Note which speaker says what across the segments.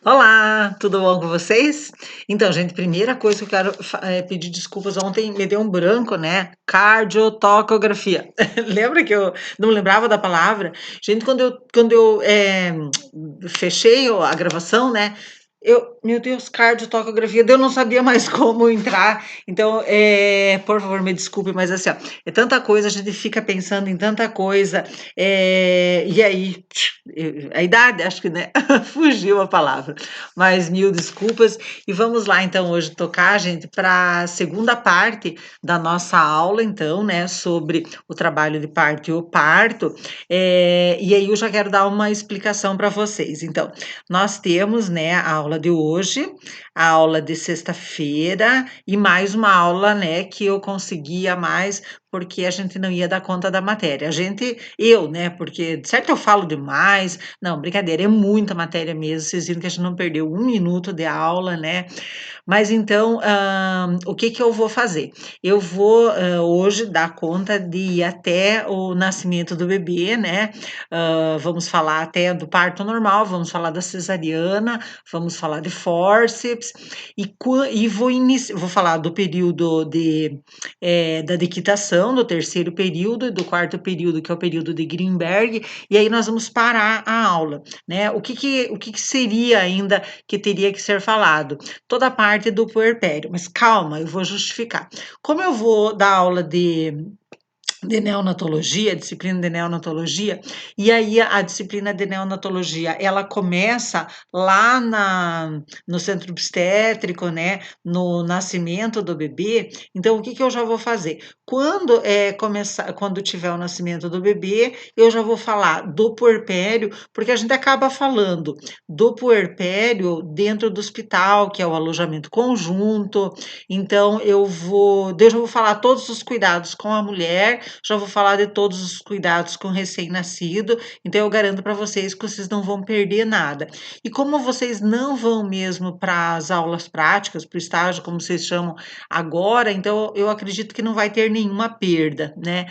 Speaker 1: Olá, tudo bom com vocês? Então, gente, primeira coisa que eu quero pedir desculpas, ontem me deu um branco, né? Cardiotocografia. Lembra que eu não lembrava da palavra? Gente, quando eu fechei a gravação, né? Meu Deus, cardiotocografia, eu não sabia mais como entrar. Então, por favor, me desculpe, mas assim, ó, é tanta coisa, a gente fica pensando em tanta coisa, e aí, a idade, acho que, né? Fugiu a palavra. Mas mil desculpas. E vamos lá, então, hoje tocar, gente, para a segunda parte da nossa aula, então, né, sobre o trabalho de parto e o parto. E aí eu já quero dar uma explicação para vocês. Então, nós temos, né, a aula de hoje, a aula de sexta-feira e mais uma aula, né, que eu conseguia mais porque a gente não ia dar conta da matéria. Eu, né, porque de certo eu falo demais, não, brincadeira, é muita matéria mesmo, vocês viram que a gente não perdeu um minuto de aula, né? Mas então, o que que eu vou fazer? Eu vou hoje dar conta de ir até o nascimento do bebê, né? Vamos falar até do parto normal, vamos falar da cesariana, vamos falar de fórceps e vou falar do período da dequitação, do terceiro período e do quarto período, que é o período de Greenberg, e aí nós vamos parar a aula, né? O que que seria ainda que teria que ser falado? Toda a parte do puerpério, mas calma, eu vou justificar. Como eu vou dar aula de neonatologia, disciplina de neonatologia, e aí a disciplina de neonatologia, ela começa lá no centro obstétrico, né, no nascimento do bebê. Então, o que que eu já vou fazer? Quando tiver o nascimento do bebê, eu já vou falar do puerpério, porque a gente acaba falando do puerpério dentro do hospital, que é o alojamento conjunto. Então, eu já vou falar todos os cuidados com a mulher, já vou falar de todos os cuidados com o recém-nascido, então eu garanto para vocês que vocês não vão perder nada. E como vocês não vão mesmo para as aulas práticas, para o estágio, como vocês chamam agora, então eu acredito que não vai ter nenhuma perda, né?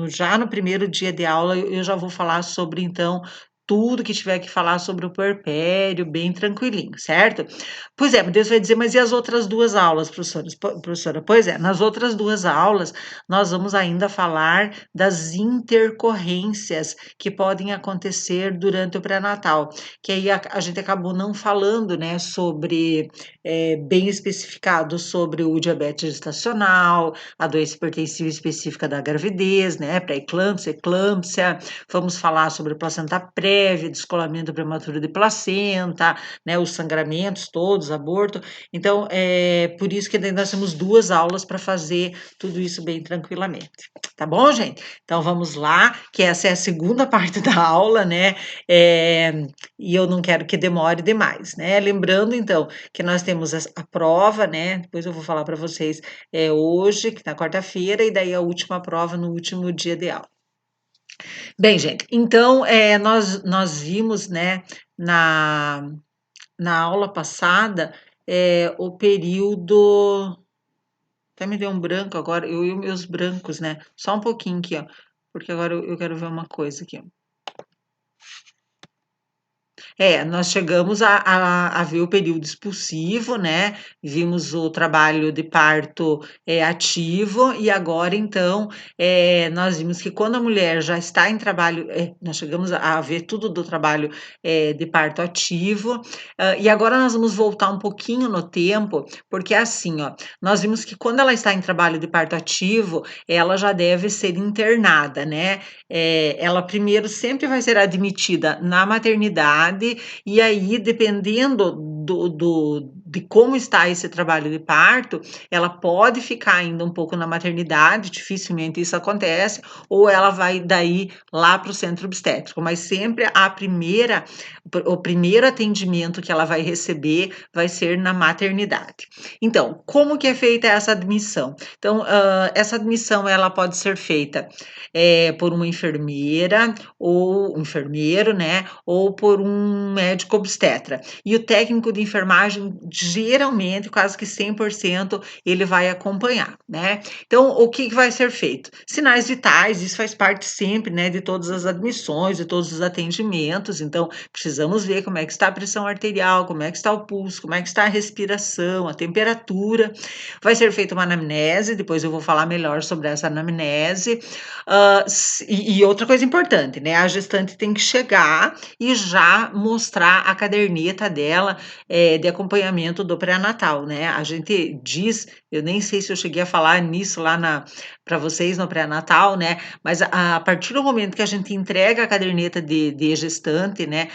Speaker 1: Já no primeiro dia de aula, eu já vou falar sobre, então, tudo que tiver que falar sobre o puerpério, bem tranquilinho, certo? Pois é, Deus vai dizer, mas e as outras duas aulas, professora? Pois é, nas outras duas aulas, nós vamos ainda falar das intercorrências que podem acontecer durante o pré-natal, que aí a gente acabou não falando, né, sobre, bem especificado sobre o diabetes gestacional, a doença hipertensiva específica da gravidez, né, pré-eclâmpsia, eclâmpsia, vamos falar sobre placenta prévia, descolamento prematuro de placenta, né, os sangramentos todos, aborto. Então, é por isso que nós temos duas aulas para fazer tudo isso bem tranquilamente. Tá bom, gente? Então vamos lá, que essa é a segunda parte da aula, né? E eu não quero que demore demais, né? Lembrando, então, que nós temos a prova, né? Depois eu vou falar para vocês hoje, que na quarta-feira, e daí a última prova no último dia de aula. Bem, gente, então nós vimos, né, na aula passada, o período. Até me deu um branco agora, eu e os meus brancos, né? Só um pouquinho aqui, ó, porque agora eu quero ver uma coisa aqui, ó. Nós chegamos a ver o período expulsivo, né? Vimos o trabalho de parto ativo, e agora, então, nós vimos que quando a mulher já está em trabalho, nós chegamos a ver tudo do trabalho de parto ativo, e agora nós vamos voltar um pouquinho no tempo, porque é assim, ó, nós vimos que quando ela está em trabalho de parto ativo, ela já deve ser internada, né? Ela primeiro sempre vai ser admitida na maternidade, e aí, dependendo de como está esse trabalho de parto, ela pode ficar ainda um pouco na maternidade, dificilmente isso acontece, ou ela vai daí lá para o centro obstétrico, mas sempre o primeiro atendimento que ela vai receber vai ser na maternidade. Então, como que é feita essa admissão? Então, essa admissão ela pode ser feita por uma enfermeira ou um enfermeiro, né, ou por um médico obstetra. E o técnico de enfermagem geralmente, quase que 100% ele vai acompanhar, né. Então, o que que vai ser feito? Sinais vitais, isso faz parte sempre, né, de todas as admissões, de todos os atendimentos, então precisamos ver como é que está a pressão arterial, como é que está o pulso, como é que está a respiração, a temperatura. Vai ser feita uma anamnese, depois eu vou falar melhor sobre essa anamnese. E outra coisa importante, né, a gestante tem que chegar e já mostrar a caderneta dela, de acompanhamento do pré-natal, né. A gente diz, eu nem sei se eu cheguei a falar nisso lá na para vocês no pré-natal, né, mas a partir do momento que a gente entrega a caderneta de gestante, né,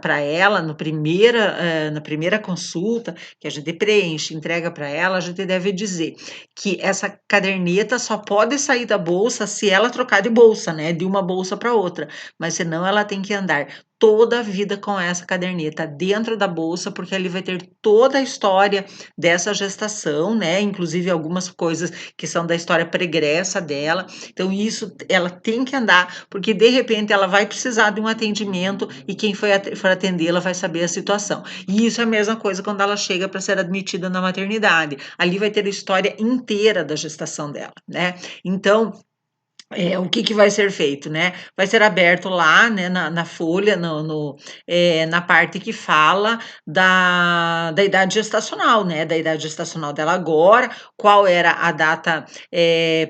Speaker 1: para ela na primeira consulta, que a gente preenche, entrega para ela, a gente deve dizer que essa caderneta só pode sair da bolsa se ela trocar de bolsa, né, de uma bolsa para outra, mas senão ela tem que andar toda a vida com essa caderneta dentro da bolsa, porque ali vai ter toda a história dessa gestação, né, inclusive algumas coisas que são da história pregressa dela. Então isso ela tem que andar, porque de repente ela vai precisar de um atendimento e quem for atendê-la vai saber a situação. E isso é a mesma coisa quando ela chega para ser admitida na maternidade. Ali vai ter a história inteira da gestação dela, né. Então, o que que vai ser feito, né, vai ser aberto lá, né, na folha, na parte que fala da idade gestacional, né, da idade gestacional dela agora, qual era a data,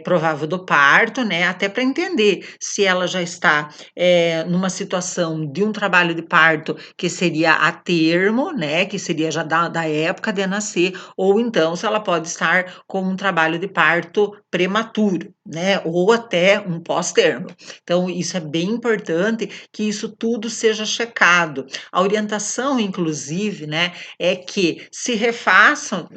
Speaker 1: provável do parto, né, até para entender se ela já está, numa situação de um trabalho de parto que seria a termo, né, que seria já da época de nascer, ou então se ela pode estar com um trabalho de parto prematuro, né, ou até um pós-termo. Então isso é bem importante que isso tudo seja checado. A orientação inclusive, né, é que se refaçam,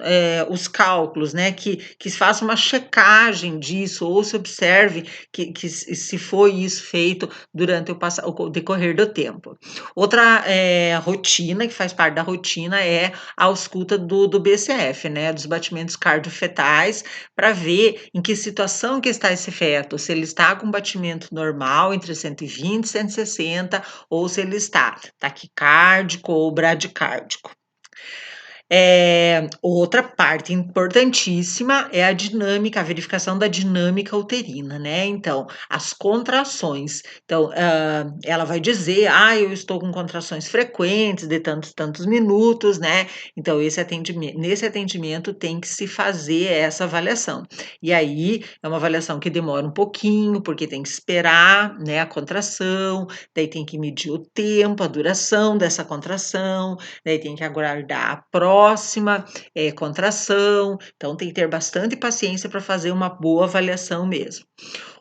Speaker 1: os cálculos, né, que se faça uma checagem disso ou se observe que se foi isso feito durante o decorrer do tempo. Outra, rotina que faz parte da rotina é a ausculta do BCF, né, dos batimentos cardiofetais, para ver em que situação que está esse feto, se ele está com batimento normal entre 120 e 160 ou se ele está taquicárdico ou bradicárdico. Outra parte importantíssima é a dinâmica, a verificação da dinâmica uterina, né, então, as contrações. Então, ela vai dizer: "Ah, eu estou com contrações frequentes de tantos tantos minutos", né, então nesse atendimento tem que se fazer essa avaliação. E aí, é uma avaliação que demora um pouquinho, porque tem que esperar, né, a contração, daí tem que medir o tempo, a duração dessa contração, daí tem que aguardar a próxima, contração, então tem que ter bastante paciência para fazer uma boa avaliação mesmo.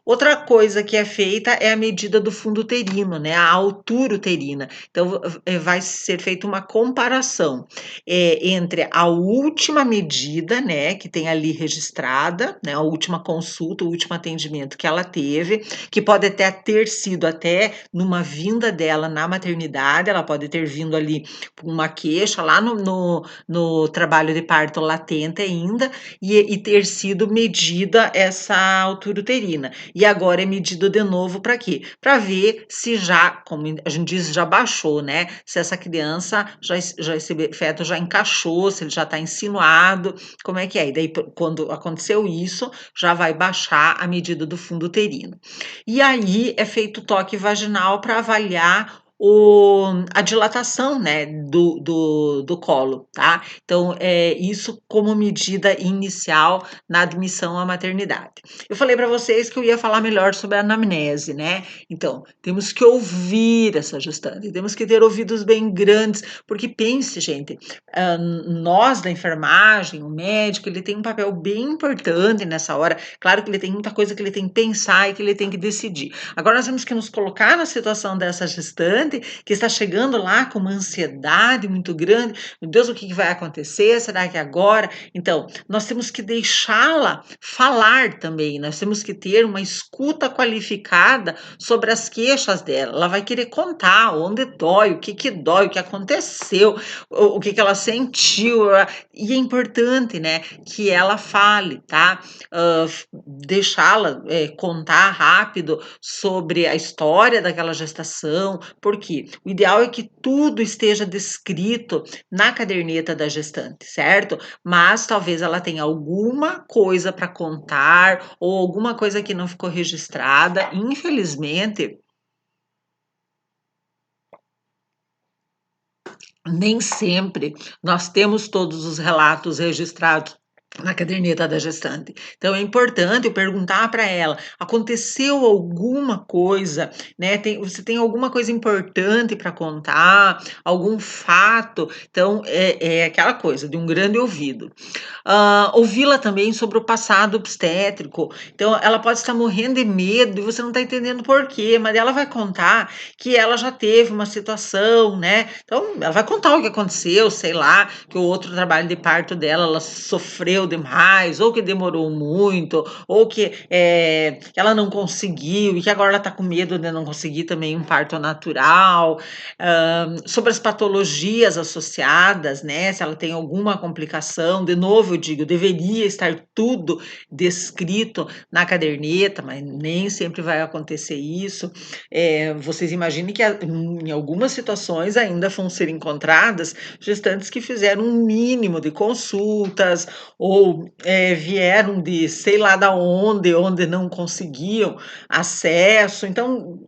Speaker 1: Outra coisa que é feita é a medida do fundo uterino, né, a altura uterina. Então, vai ser feita uma comparação, entre a última medida, né, que tem ali registrada, né, a última consulta, o último atendimento que ela teve, que pode até ter sido até numa vinda dela na maternidade, ela pode ter vindo ali com uma queixa lá no trabalho de parto latente ainda, e ter sido medida essa altura uterina. E agora é medido de novo para quê? Para ver se já, como a gente diz, já baixou, né? Se essa criança, esse feto já encaixou, se ele já está insinuado, como é que é? E daí, quando aconteceu isso, já vai baixar a medida do fundo uterino. E aí é feito toque vaginal para avaliar a dilatação, né, do colo, tá? Então, isso como medida inicial na admissão à maternidade. Eu falei para vocês que eu ia falar melhor sobre a anamnese, né? Então, temos que ouvir essa gestante, temos que ter ouvidos bem grandes, porque pense, gente, nós da enfermagem, o médico, ele tem um papel bem importante nessa hora. Claro que ele tem muita coisa que ele tem que pensar e que ele tem que decidir. Agora nós temos que nos colocar na situação dessa gestante que está chegando lá com uma ansiedade muito grande. Meu Deus, o que vai acontecer? Será que agora? Então, nós temos que deixá-la falar também, nós temos que ter uma escuta qualificada sobre as queixas dela. Ela vai querer contar onde dói, o que dói, o que aconteceu, o que ela sentiu. E é importante, né, que ela fale, tá? Deixá-la contar rápido sobre a história daquela gestação, por Por quê? O ideal é que tudo esteja descrito na caderneta da gestante, certo? Mas talvez ela tenha alguma coisa para contar ou alguma coisa que não ficou registrada. Infelizmente, nem sempre nós temos todos os relatos registrados na caderneta da gestante. Então é importante eu perguntar para ela: aconteceu alguma coisa, né? Você tem alguma coisa importante para contar, algum fato? Então é aquela coisa de um grande ouvido. Ouvi-la também sobre o passado obstétrico. Então, ela pode estar morrendo de medo e você não está entendendo por quê, mas ela vai contar que ela já teve uma situação, né? Então, ela vai contar o que aconteceu, sei lá, que o outro trabalho de parto dela, ela sofreu demais, ou que demorou muito, ou que ela não conseguiu, e que agora ela está com medo de não conseguir também um parto natural, sobre as patologias associadas, né? Se ela tem alguma complicação, de novo eu digo, deveria estar tudo descrito na caderneta, mas nem sempre vai acontecer isso. Vocês imaginem que em algumas situações ainda vão ser encontradas gestantes que fizeram um mínimo de consultas ou vieram de sei lá da onde não conseguiam acesso. Então,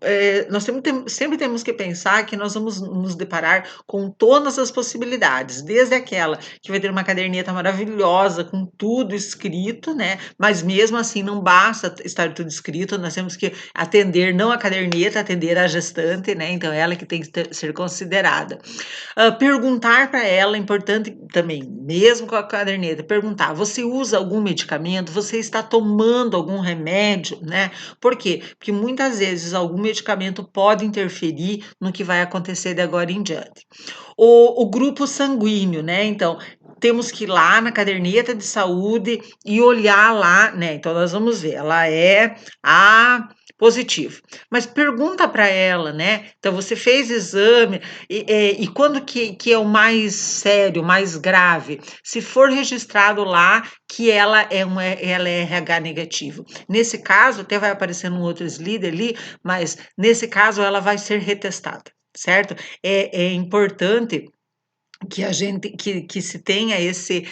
Speaker 1: nós sempre temos que pensar que nós vamos nos deparar com todas as possibilidades, desde aquela que vai ter uma caderneta maravilhosa com tudo escrito, né? Mas mesmo assim não basta estar tudo escrito, nós temos que atender não a caderneta, atender a gestante, né? Então ela que tem que ser considerada. Perguntar para ela, é importante também, mesmo com a caderneta, perguntar: você usa algum medicamento? Você está tomando algum remédio, né? Por quê? Porque muitas vezes algum medicamento pode interferir no que vai acontecer de agora em diante. O grupo sanguíneo, né? Então, temos que ir lá na caderneta de saúde e olhar lá, né? Então, nós vamos ver, ela é A positivo. Mas pergunta para ela, né? Então, você fez exame, e quando que é o mais sério, mais grave? Se for registrado lá que ela é RH negativo. Nesse caso, até vai aparecer num outro slide ali, mas nesse caso ela vai ser retestada, certo? É importante que a gente que se tenha esse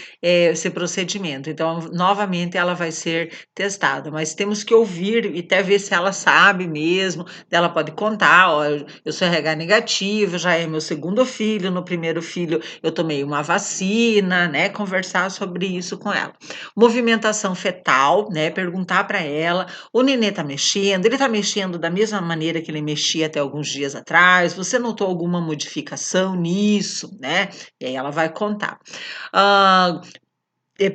Speaker 1: procedimento. Então, novamente, ela vai ser testada, mas temos que ouvir e até ver se ela sabe mesmo. Ela pode contar: ó, eu sou RH negativo, já é meu segundo filho, no primeiro filho eu tomei uma vacina, né? Conversar sobre isso com ela. Movimentação fetal, né? Perguntar para ela: o nenê tá mexendo? Ele tá mexendo da mesma maneira que ele mexia até alguns dias atrás? Você notou alguma modificação nisso, né? E aí ela vai contar. Ah,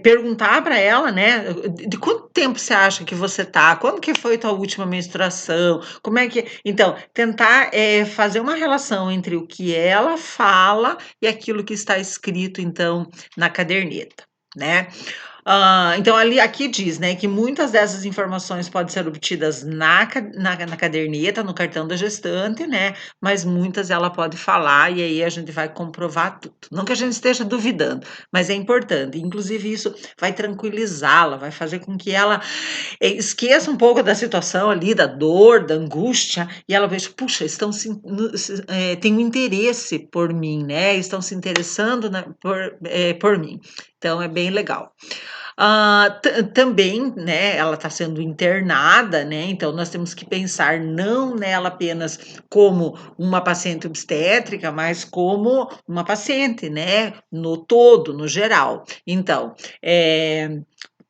Speaker 1: perguntar para ela, né, de quanto tempo você acha que você tá? Quando que foi tua última menstruação? Como é que... Então, tentar fazer uma relação entre o que ela fala e aquilo que está escrito, então, na caderneta, né? Então, aqui diz, né, que muitas dessas informações podem ser obtidas na caderneta, no cartão da gestante, né, mas muitas ela pode falar e aí a gente vai comprovar tudo. Não que a gente esteja duvidando, mas é importante. Inclusive, isso vai tranquilizá-la, vai fazer com que ela esqueça um pouco da situação ali, da dor, da angústia, e ela veja: puxa, tem um interesse por mim, né? Estão se interessando por mim. Então, é bem legal. Também, né, ela está sendo internada, né? Então nós temos que pensar não nela apenas como uma paciente obstétrica, mas como uma paciente, né? No todo, no geral. Então,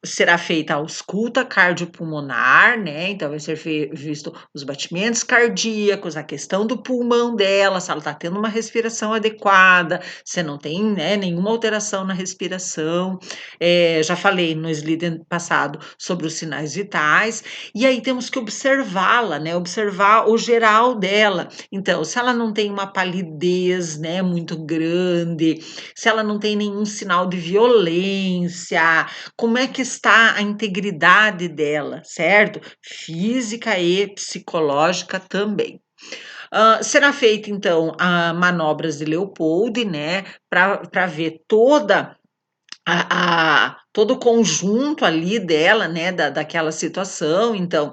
Speaker 1: será feita a ausculta cardiopulmonar, né? Então vai ser visto os batimentos cardíacos, a questão do pulmão dela, se ela está tendo uma respiração adequada, se não tem, né, nenhuma alteração na respiração. Já falei no slide passado sobre os sinais vitais, e aí temos que observá-la, né? Observar o geral dela. Então, se ela não tem uma palidez, né, muito grande, se ela não tem nenhum sinal de violência, como é que está a integridade dela, certo? Física e psicológica também. Será feita, então, a manobras de Leopold, né, para ver toda todo o conjunto ali dela, né, daquela situação, então,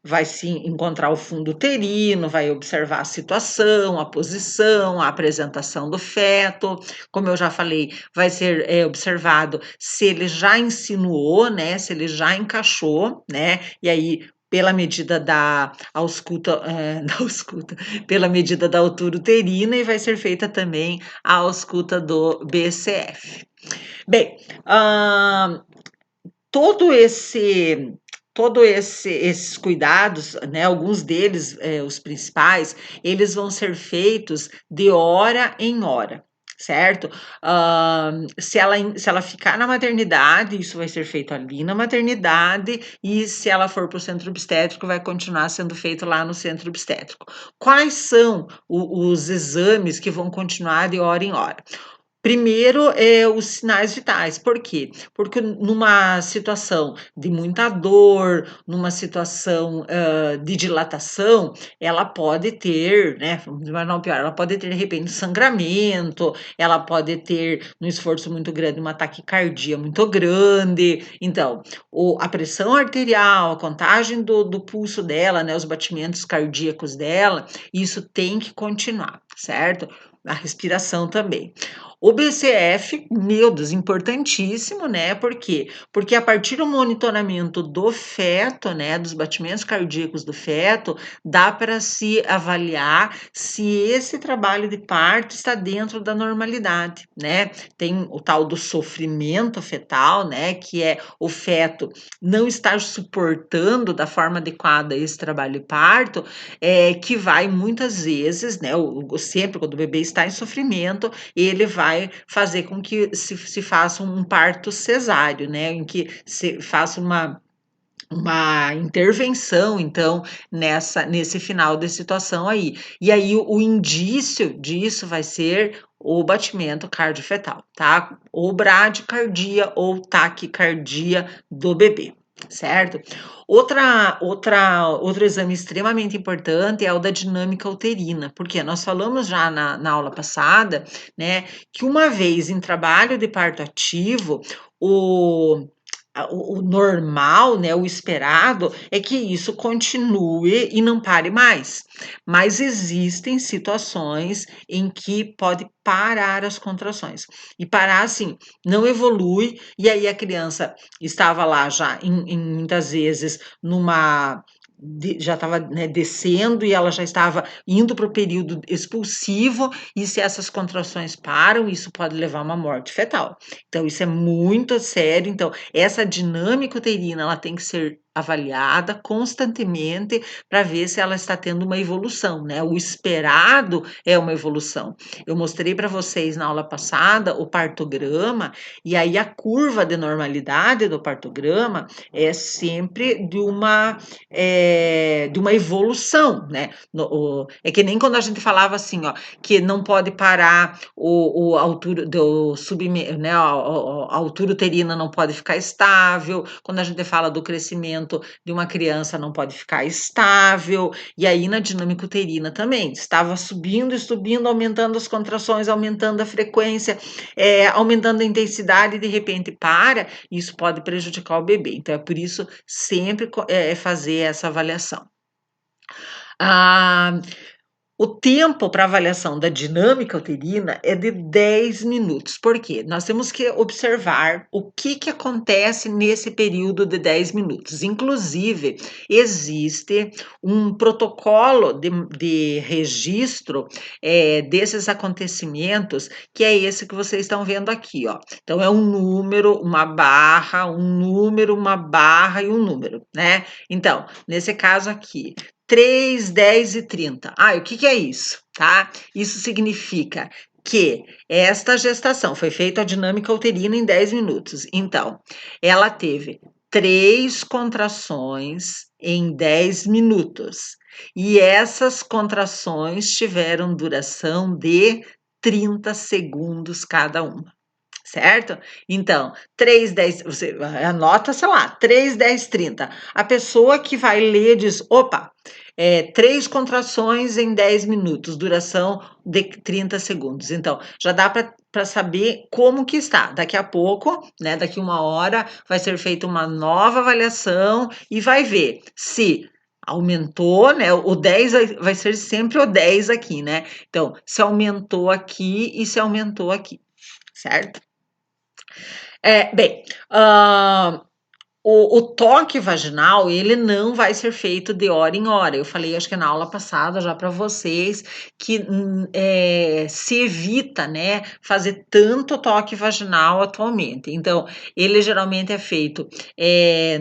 Speaker 1: vai se encontrar o fundo uterino, vai observar a situação, a posição, a apresentação do feto, como eu já falei, vai ser, observado se ele já insinuou, né, se ele já encaixou, né, e aí pela medida da ausculta, da ausculta, pela medida da altura uterina e vai ser feita também a ausculta do BCF. Bem, todo esse esses cuidados, né, alguns deles, os principais, eles vão ser feitos de hora em hora, certo? Se ela ficar na maternidade, isso vai ser feito ali na maternidade, e se ela for para o centro obstétrico, vai continuar sendo feito lá no centro obstétrico. Quais são os exames que vão continuar de hora em hora? Primeiro, os sinais vitais. Por quê? Porque numa situação de muita dor, numa situação, de dilatação, ela pode ter, né, mas não pior, ela pode ter, de repente, sangramento, ela pode ter, num esforço muito grande, uma taquicardia muito grande. Então, a pressão arterial, a contagem do pulso dela, né, os batimentos cardíacos dela, isso tem que continuar, certo? A respiração também. O BCF, meu Deus, importantíssimo, né? Por quê? Porque a partir do monitoramento do feto, né, dos batimentos cardíacos do feto, dá para se avaliar se esse trabalho de parto está dentro da normalidade, né? Tem o tal do sofrimento fetal, né, que é o feto não estar suportando da forma adequada esse trabalho de parto, que vai muitas vezes, né, sempre quando o bebê está em sofrimento, ele vai fazer com que se faça um parto cesáreo, né, em que se faça uma intervenção, então, nesse final de situação aí. E aí o indício disso vai ser o batimento cardiofetal, tá? Ou bradicardia ou taquicardia do bebê, certo? Outro exame extremamente importante é o da dinâmica uterina, porque nós falamos já na aula passada, né, que uma vez em trabalho de parto ativo, o normal, né, o esperado é que isso continue e não pare mais. Mas existem situações em que pode parar as contrações. E parar assim, não evolui, e aí a criança estava lá já muitas vezes já estava, né, descendo e ela já estava indo para o período expulsivo, e se essas contrações param, isso pode levar a uma morte fetal. Então, isso é muito sério. Então, essa dinâmica uterina, ela tem que ser avaliada constantemente para ver se ela está tendo uma evolução, né? O esperado é uma evolução. Eu mostrei para vocês na aula passada o partograma, e aí a curva de normalidade do partograma é sempre de uma evolução, né? É que nem quando a gente falava assim, ó, que não pode parar a altura do né, a altura uterina não pode ficar estável. Quando a gente fala do crescimento de uma criança, não pode ficar estável. E aí na dinâmica uterina também, estava subindo, subindo, aumentando as contrações, aumentando a frequência, aumentando a intensidade, e de repente para, isso pode prejudicar o bebê. Então é por isso sempre fazer essa avaliação. Ah, o tempo para avaliação da dinâmica uterina é de 10 minutos. Por quê? Nós temos que observar o que acontece nesse período de 10 minutos. Inclusive, existe um protocolo de registro desses acontecimentos, que é esse que vocês estão vendo aqui, ó. Então, é um número, uma barra, um número, uma barra e um número, né? Então, nesse caso aqui, 3, 10 e 30. O que é isso, tá? Isso significa que esta gestação foi feita a dinâmica uterina em 10 minutos. Então, ela teve 3 contrações em 10 minutos. E essas contrações tiveram duração de 30 segundos cada uma. certo? Então, 3, 10, você anota, sei lá, 3, 10, 30. A pessoa que vai ler diz: opa, 3 contrações em 10 minutos, duração de 30 segundos. Então, já dá para saber como que está. Daqui a pouco, né, daqui 1 hora, vai ser feita uma nova avaliação e vai ver se aumentou, né? O 10 vai ser sempre o 10 aqui, né? Então, se aumentou aqui e se aumentou aqui, certo? Bem, o toque vaginal, ele não vai ser feito de hora em hora. Eu falei, acho que na aula passada já para vocês, que se evita, né, fazer tanto toque vaginal atualmente. Então, ele geralmente é feito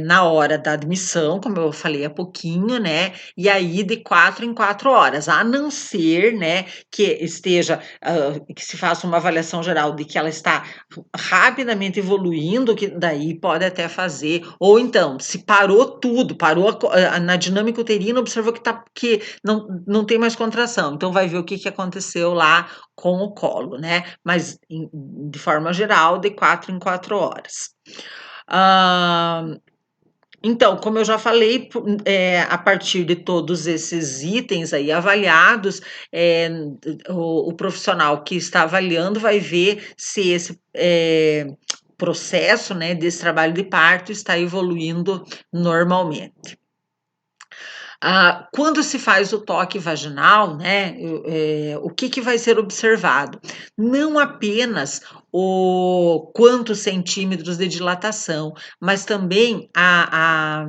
Speaker 1: na hora da admissão, como eu falei há pouquinho, né, e aí de 4 em 4 horas, a não ser, né, que esteja, que se faça uma avaliação geral de que ela está rapidamente evoluindo, que daí pode até fazer, ou então, se parou tudo, parou na dinâmica uterina, observou que não tem mais contração, então vai ver o que aconteceu lá com o colo, né? Mas de forma geral, de 4 em 4 horas. Então, como eu já falei, a partir de todos esses itens aí avaliados, o profissional que está avaliando vai ver se esse processo, né, desse trabalho de parto está evoluindo normalmente. Quando se faz o toque vaginal, né, o que vai ser observado? Não apenas o quantos centímetros de dilatação, mas também a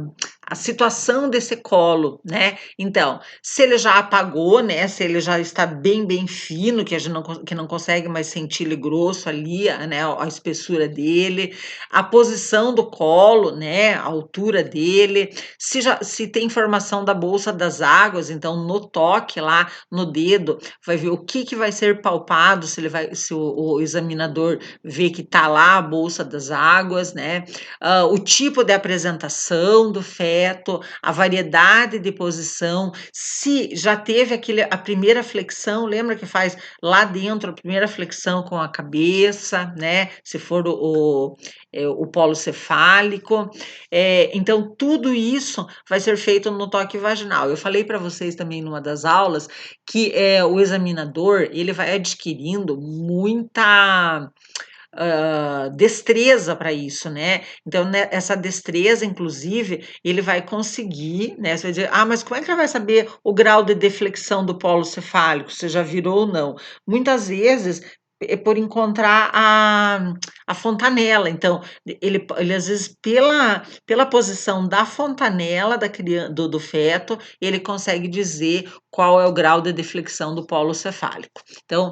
Speaker 1: situação desse colo, né? Então, se ele já apagou, né? Se ele já está bem fino, que a gente não consegue mais sentir ele grosso ali, né? A espessura dele, a posição do colo, né? A altura dele, se tem informação da bolsa das águas, então no toque lá no dedo, vai ver o que vai ser palpado, se o examinador vê que está lá a bolsa das águas, né? O tipo de apresentação do feto, a variedade de posição, se já teve a primeira flexão, lembra que faz lá dentro a primeira flexão com a cabeça, né? Se for o polo cefálico. Então, tudo isso vai ser feito no toque vaginal. Eu falei para vocês também numa das aulas que o examinador ele vai adquirindo muita destreza para isso, né? Então, né, essa destreza, inclusive, ele vai conseguir, né? Você vai dizer, mas como é que ele vai saber o grau de deflexão do polo cefálico, se já virou ou não? Muitas vezes é por encontrar a fontanela. Então, ele às vezes, pela posição da fontanela do feto, ele consegue dizer qual é o grau de deflexão do polo cefálico. Então,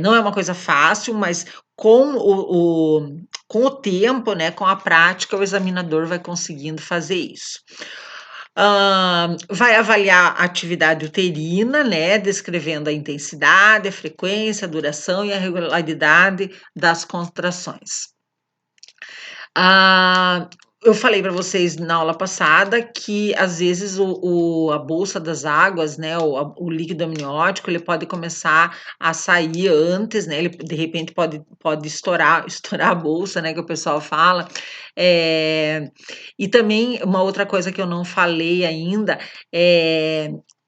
Speaker 1: não é uma coisa fácil, mas com o tempo, né, com a prática, o examinador vai conseguindo fazer isso. Vai avaliar a atividade uterina, né, descrevendo a intensidade, a frequência, a duração e a regularidade das contrações. Eu falei para vocês na aula passada que às vezes a bolsa das águas, né, o líquido amniótico, ele pode começar a sair antes, né? Ele de repente pode estourar a bolsa, né, que o pessoal fala. E também uma outra coisa que eu não falei ainda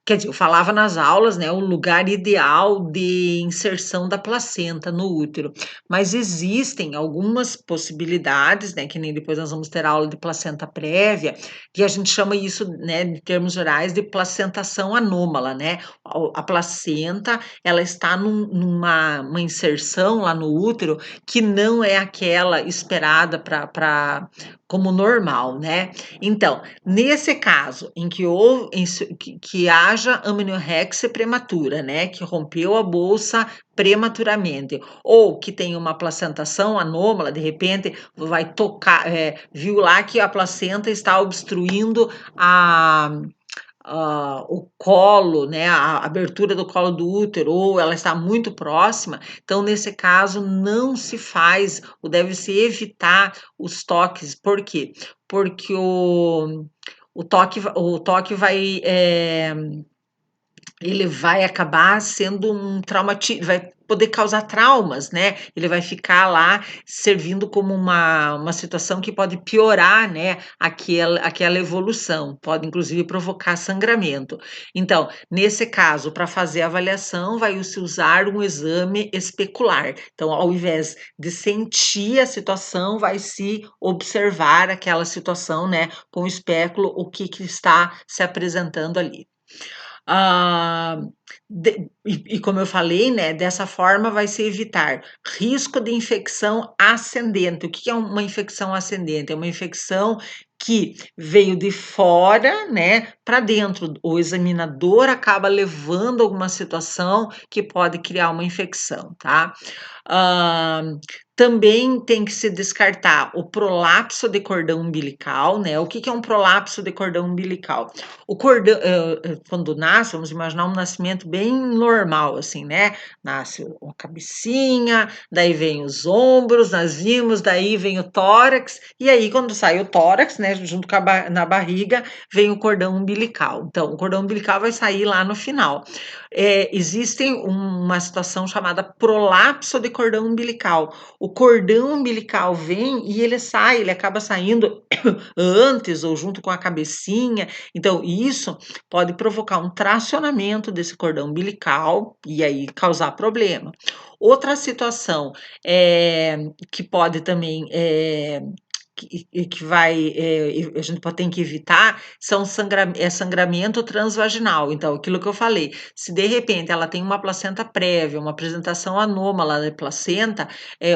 Speaker 1: quer dizer, eu falava nas aulas, né, o lugar ideal de inserção da placenta no útero, mas existem algumas possibilidades, né, que nem depois nós vamos ter aula de placenta prévia, que a gente chama isso, né, em termos gerais, de placentação anômala, né? A placenta, ela está numa inserção lá no útero que não é aquela esperada como normal, né? Então, nesse caso em que haja amniorexia prematura, né, que rompeu a bolsa prematuramente, ou que tem uma placentação anômala, de repente vai tocar, viu lá que a placenta está obstruindo o colo, né, a abertura do colo do útero, ou ela está muito próxima, então nesse caso não se faz, ou deve-se evitar os toques, por quê? Porque o toque vai ele vai acabar sendo um vai poder causar traumas, né, ele vai ficar lá servindo como uma situação que pode piorar, né, aquela evolução, pode inclusive provocar sangramento. Então, nesse caso, para fazer a avaliação, vai se usar um exame especular. Então, ao invés de sentir a situação, vai se observar aquela situação, né, com o espéculo, o que está se apresentando ali. Ah, como eu falei, né, dessa forma vai se evitar risco de infecção ascendente. O que é uma infecção ascendente? É uma infecção que veio de fora, né, para dentro. O examinador acaba levando alguma situação que pode criar uma infecção, tá? Ah, também tem que se descartar o prolapso de cordão umbilical, né? O que é um prolapso de cordão umbilical? O cordão, quando nasce, vamos imaginar um nascimento bem normal, assim, né? Nasce a cabecinha, daí vem os ombros, nós vimos, daí vem o tórax, e aí quando sai o tórax, né, junto com na barriga, vem o cordão umbilical. Então, o cordão umbilical vai sair lá no final. Existe uma situação chamada prolapso de cordão umbilical. O cordão umbilical vem e ele sai, ele acaba saindo antes ou junto com a cabecinha. Então, isso pode provocar um tracionamento desse cordão umbilical e aí causar problema. Outra situação que pode também que vai, a gente tem que evitar são sangramento transvaginal. Então, aquilo que eu falei, se de repente ela tem uma placenta prévia, uma apresentação anômala da placenta,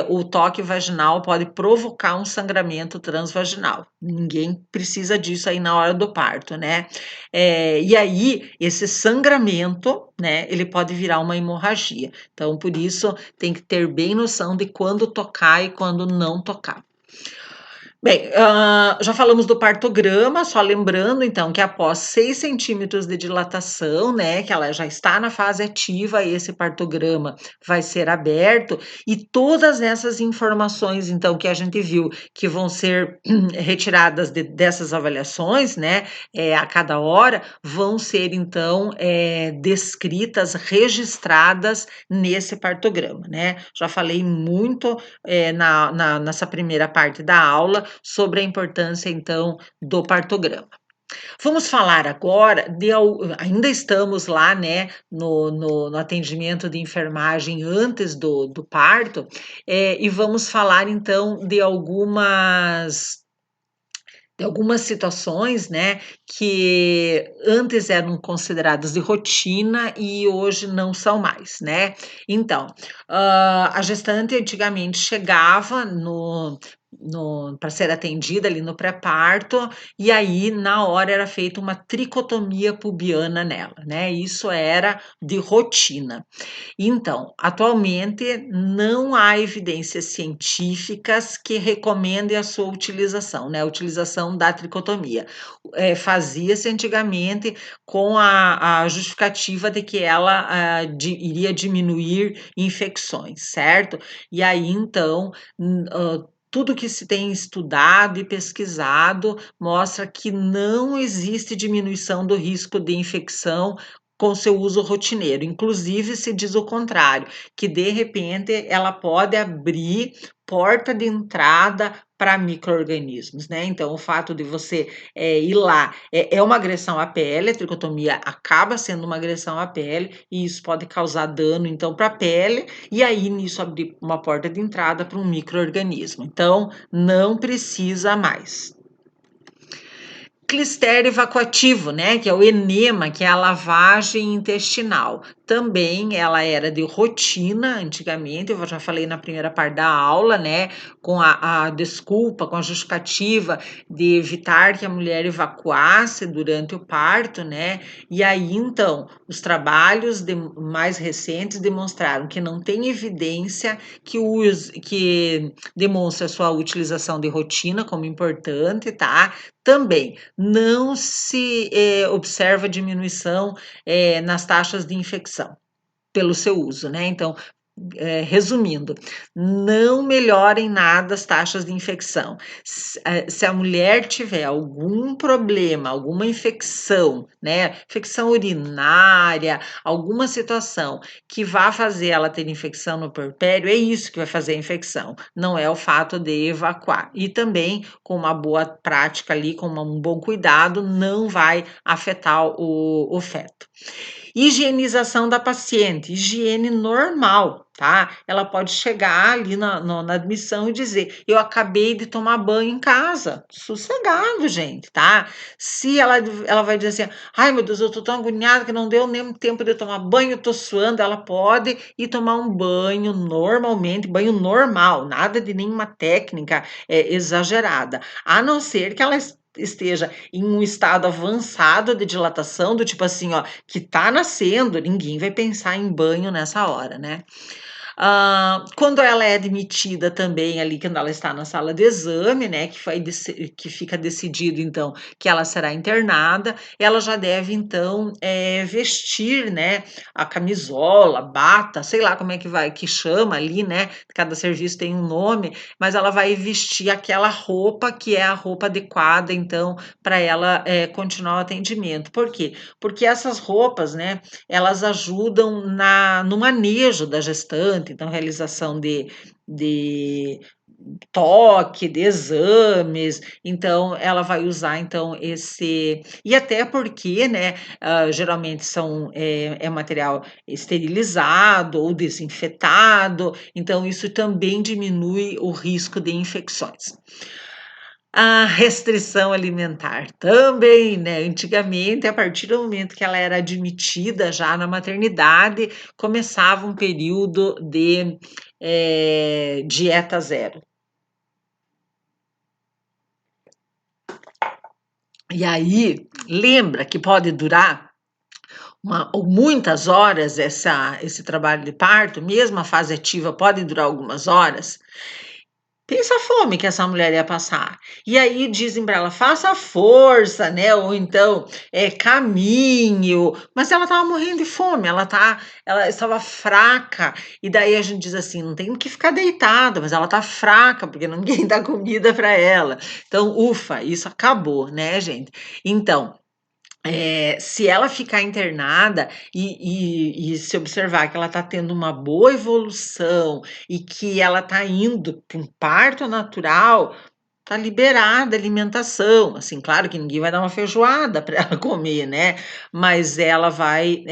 Speaker 1: o toque vaginal pode provocar um sangramento transvaginal. Ninguém precisa disso aí na hora do parto, né? E aí, esse sangramento, né, ele pode virar uma hemorragia. Então, por isso, tem que ter bem noção de quando tocar e quando não tocar. Bem, já falamos do partograma, só lembrando então que após 6 centímetros de dilatação, né, que ela já está na fase ativa, esse partograma vai ser aberto e todas essas informações, então, que a gente viu que vão ser retiradas dessas avaliações, né, a cada hora, vão ser então descritas, registradas nesse partograma, né? Já falei muito nessa primeira parte da aula sobre a importância, então, do partograma. Vamos falar agora ainda estamos lá, né, no atendimento de enfermagem antes do parto, e vamos falar então de algumas situações, né, que antes eram consideradas de rotina e hoje não são mais, né. Então, a gestante antigamente chegava para ser atendida ali no pré-parto, e aí na hora era feita uma tricotomia pubiana nela, né, isso era de rotina. Então, atualmente não há evidências científicas que recomendem a sua utilização, né, a utilização da tricotomia. Fazia-se antigamente com a justificativa de que ela iria diminuir infecções, certo? E aí, então, tudo que se tem estudado e pesquisado mostra que não existe diminuição do risco de infecção com seu uso rotineiro. Inclusive, se diz o contrário, que de repente ela pode abrir porta de entrada para micro-organismos, né? Então, o fato de você ir lá é uma agressão à pele, a tricotomia acaba sendo uma agressão à pele, e isso pode causar dano, então, para a pele, e aí nisso abrir uma porta de entrada para um micro-organismo. Então, não precisa mais. Clistério evacuativo, né, que é o enema, que é a lavagem intestinal. Também ela era de rotina antigamente, eu já falei na primeira parte da aula, né, com a desculpa, com a justificativa de evitar que a mulher evacuasse durante o parto, né, e aí então os trabalhos mais recentes demonstraram que não tem evidência que demonstra a sua utilização de rotina como importante, tá? Também não se observa diminuição nas taxas de infecção pelo seu uso, né? Então, Resumindo, não melhora em nada as taxas de infecção. Se a mulher tiver algum problema, alguma infecção, né, infecção urinária, alguma situação que vá fazer ela ter infecção no puerpério, é isso que vai fazer a infecção, não é o fato de evacuar. E também, com uma boa prática ali, com um bom cuidado, não vai afetar o feto. Higienização da paciente, higiene normal, tá? Ela pode chegar ali na admissão e dizer: eu acabei de tomar banho em casa, sossegado, gente, tá? Se ela vai dizer assim: ai meu Deus, eu tô tão agoniada que não deu nem tempo de tomar banho, eu tô suando, ela pode ir tomar um banho normalmente, banho normal, nada de nenhuma técnica exagerada, a não ser que ela esteja em um estado avançado de dilatação, do tipo assim, ó, que tá nascendo, ninguém vai pensar em banho nessa hora, né? Quando ela é admitida também ali, quando ela está na sala de exame, né, que fica decidido então que ela será internada, ela já deve então vestir, né, a camisola, bata, sei lá como é que chama ali, né, cada serviço tem um nome, mas ela vai vestir aquela roupa que é a roupa adequada então para ela continuar o atendimento. Por quê? Porque essas roupas, né, elas ajudam no manejo da gestante, então realização de toque, de exames, então ela vai usar então e até porque, né, geralmente é material esterilizado ou desinfetado, então isso também diminui o risco de infecções. A restrição alimentar também, né, antigamente, a partir do momento que ela era admitida já na maternidade, começava um período de dieta zero. E aí, lembra que pode durar ou muitas horas esse trabalho de parto, mesmo a fase ativa pode durar algumas horas. Pensa a fome que essa mulher ia passar. E aí dizem para ela: faça força, né? Ou então caminho. Mas ela estava morrendo de fome, ela estava fraca. E daí a gente diz assim: não tem que ficar deitada, mas ela está fraca, porque ninguém dá comida para ela. Então, ufa, isso acabou, né, gente? Então, se ela ficar internada e se observar que ela está tendo uma boa evolução e que ela está indo para um parto natural, tá liberada a alimentação, assim, claro que ninguém vai dar uma feijoada para ela comer, né, mas ela vai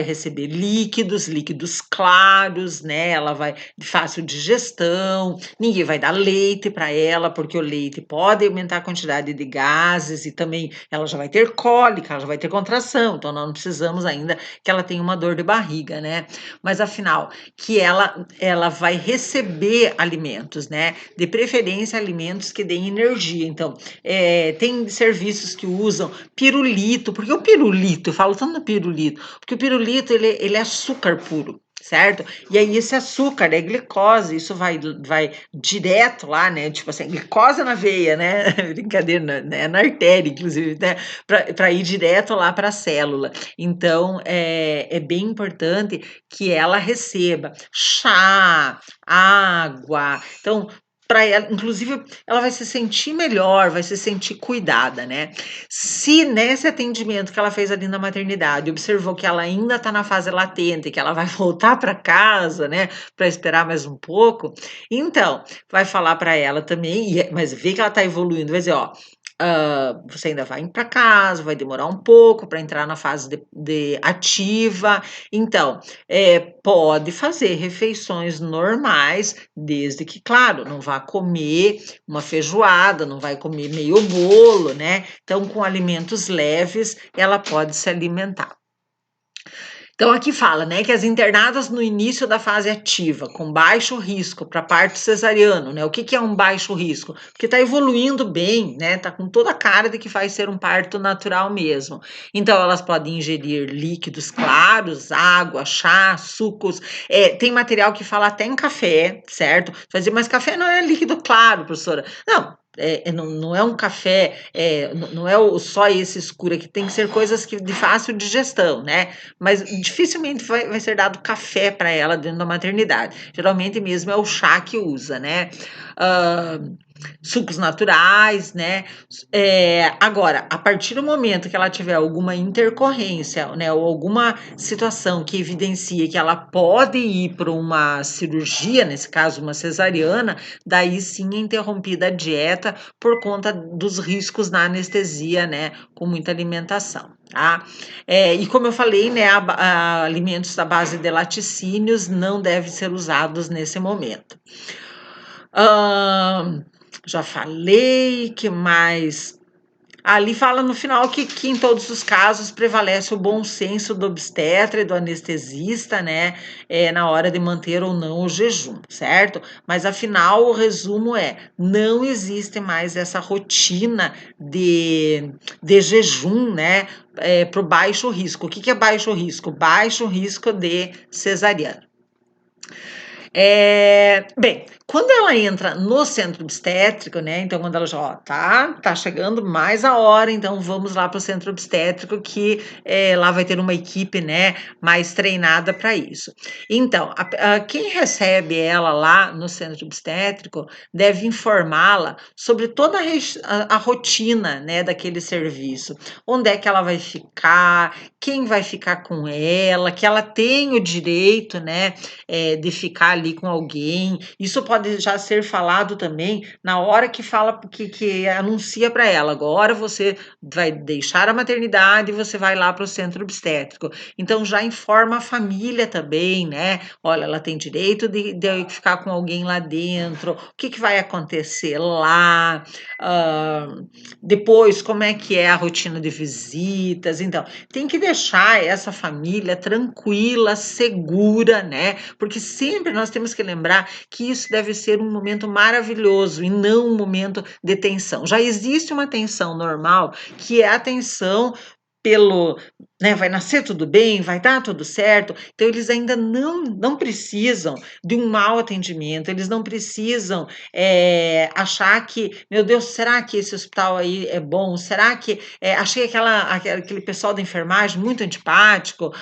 Speaker 1: receber líquidos claros, né, ela vai de fácil digestão, ninguém vai dar leite para ela, porque o leite pode aumentar a quantidade de gases e também ela já vai ter cólica, ela já vai ter contração, então nós não precisamos ainda que ela tenha uma dor de barriga, né, mas afinal, que ela vai receber alimentos, né, de preferência alimentos que deem energia. Então, tem serviços que usam pirulito, porque o pirulito, eu falo tanto no pirulito, porque o pirulito ele é açúcar puro. Certo? E aí esse açúcar é glicose, isso vai direto lá, né? Tipo assim, glicose na veia, né? Brincadeira, né? Na artéria, inclusive, né? Para ir direto lá para a célula. Então, é bem importante que ela receba chá, água. Então, para ela, inclusive, ela vai se sentir melhor, vai se sentir cuidada, né? Se nesse atendimento que ela fez ali na maternidade, observou que ela ainda está na fase latente, que ela vai voltar para casa, né, para esperar mais um pouco, então vai falar para ela também, mas vê que ela está evoluindo, vai dizer, ó, você ainda vai para casa, vai demorar um pouco para entrar na fase de ativa. Então, pode fazer refeições normais, desde que, claro, não vá comer uma feijoada, não vai comer meio bolo, né? Então, com alimentos leves, ela pode se alimentar. Então, aqui fala, né, que as internadas no início da fase ativa, com baixo risco para parto cesariano, né? O que é um baixo risco? Porque está evoluindo bem, né? Tá com toda a cara de que vai ser um parto natural mesmo. Então, elas podem ingerir líquidos claros, água, chá, sucos. Tem material que fala até em café, certo? Fazer, mas café não é líquido claro, professora. Não, não é um café, não é só esse escuro aqui, tem que ser coisas que de fácil digestão, né? Mas dificilmente vai ser dado café para ela dentro da maternidade. Geralmente mesmo é o chá que usa, né? Ah, sucos naturais, né? Agora, a partir do momento que ela tiver alguma intercorrência, né, ou alguma situação que evidencie que ela pode ir para uma cirurgia, nesse caso uma cesariana, daí sim é interrompida a dieta por conta dos riscos na anestesia, né, com muita alimentação, tá? E como eu falei, né, alimentos à base de laticínios não devem ser usados nesse momento. Ahn, já falei, que mais? Ali fala no final que em todos os casos prevalece o bom senso do obstetra e do anestesista, né, na hora de manter ou não o jejum, certo? Mas afinal o resumo é: não existe mais essa rotina de jejum, né, para o baixo risco. O que é baixo risco? Baixo risco de cesariana. Bem, quando ela entra no centro obstétrico, né? Então, quando ela já, ó, tá chegando mais a hora, então vamos lá para o centro obstétrico, que lá vai ter uma equipe, né, mais treinada para isso. Então, quem recebe ela lá no centro obstétrico deve informá-la sobre toda a rotina, né, daquele serviço. Onde é que ela vai ficar, quem vai ficar com ela, que ela tem o direito, né, de ficar ali com alguém. Isso pode já ser falado também na hora que fala, que anuncia para ela: agora você vai deixar a maternidade e você vai lá para o centro obstétrico. Então já informa a família também, né? Olha, ela tem direito de ficar com alguém lá dentro, o que vai acontecer lá, depois como é que é a rotina de visitas. Então, tem que deixar essa família tranquila, segura, né? Porque sempre nós temos que lembrar que isso deve ser um momento maravilhoso e não um momento de tensão. Já existe uma tensão normal, que é a tensão pelo, né, vai nascer tudo bem, vai dar tudo certo. Então eles ainda não precisam de um mau atendimento, eles não precisam achar que, meu Deus, será que esse hospital aí é bom? Será que achei aquele pessoal da enfermagem muito antipático,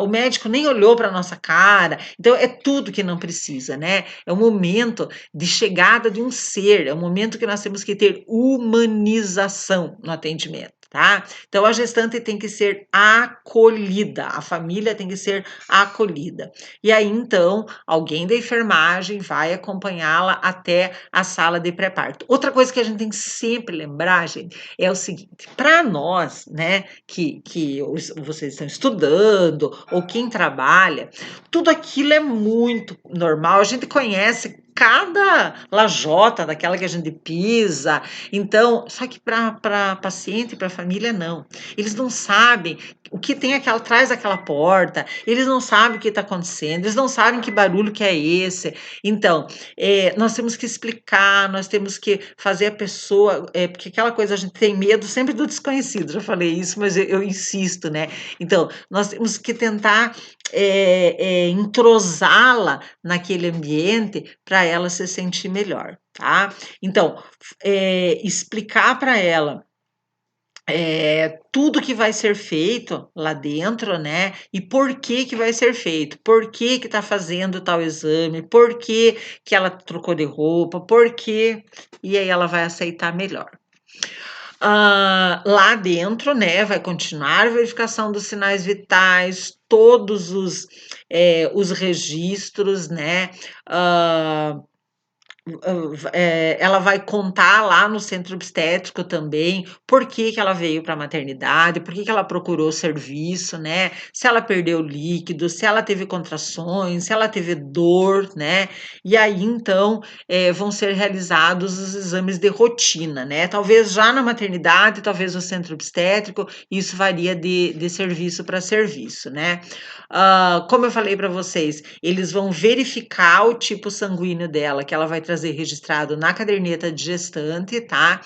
Speaker 1: o médico nem olhou para a nossa cara. Então, é tudo que não precisa, né? É o momento de chegada de um ser, é o momento que nós temos que ter humanização no atendimento. Tá? Então, a gestante tem que ser acolhida, a família tem que ser acolhida. E aí, então, alguém da enfermagem vai acompanhá-la até a sala de pré-parto. Outra coisa que a gente tem que sempre lembrar, gente, é o seguinte: para nós, né, que vocês estão estudando, ou quem trabalha, tudo aquilo é muito normal. A gente conhece cada lajota daquela que a gente pisa. Então, só que para paciente e para família, não. Eles não sabem o que tem atrás daquela porta, eles não sabem o que está acontecendo, eles não sabem que barulho que é esse. Então, nós temos que explicar, nós temos que fazer a pessoa, porque aquela coisa, a gente tem medo sempre do desconhecido, já falei isso, mas eu insisto, né? Então, nós temos que tentar entrosá-la naquele ambiente para ela se sentir melhor, tá? Então, explicar para ela tudo que vai ser feito lá dentro, né? E por que vai ser feito, por que está fazendo tal exame, por que ela trocou de roupa, por quê, e aí ela vai aceitar melhor. Lá dentro, né, vai continuar a verificação dos sinais vitais, todos os registros, né? Ela vai contar lá no centro obstétrico também por que ela veio para a maternidade, por que ela procurou serviço, né? Se ela perdeu líquido, se ela teve contrações, se ela teve dor, né? E aí, então, vão ser realizados os exames de rotina, né? Talvez já na maternidade, talvez no centro obstétrico, isso varia de serviço para serviço, né? Como eu falei para vocês, eles vão verificar o tipo sanguíneo dela, que ela vai trazer trazer registrado na caderneta de gestante, tá?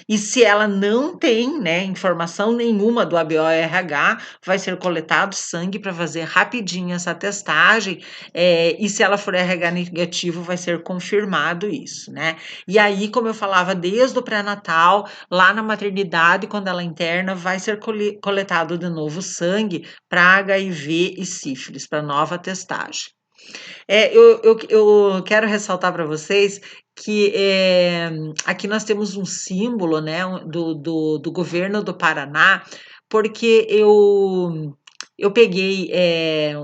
Speaker 1: E se ela não tem, né, informação nenhuma do ABO-RH, vai ser coletado sangue para fazer rapidinho essa testagem, e se ela for RH negativo, vai ser confirmado isso, né? E aí, como eu falava, desde o pré-natal, lá na maternidade, quando ela interna, vai ser coletado de novo sangue para HIV e sífilis, para nova testagem. Eu quero ressaltar para vocês que aqui nós temos um símbolo, né, do governo do Paraná, porque eu peguei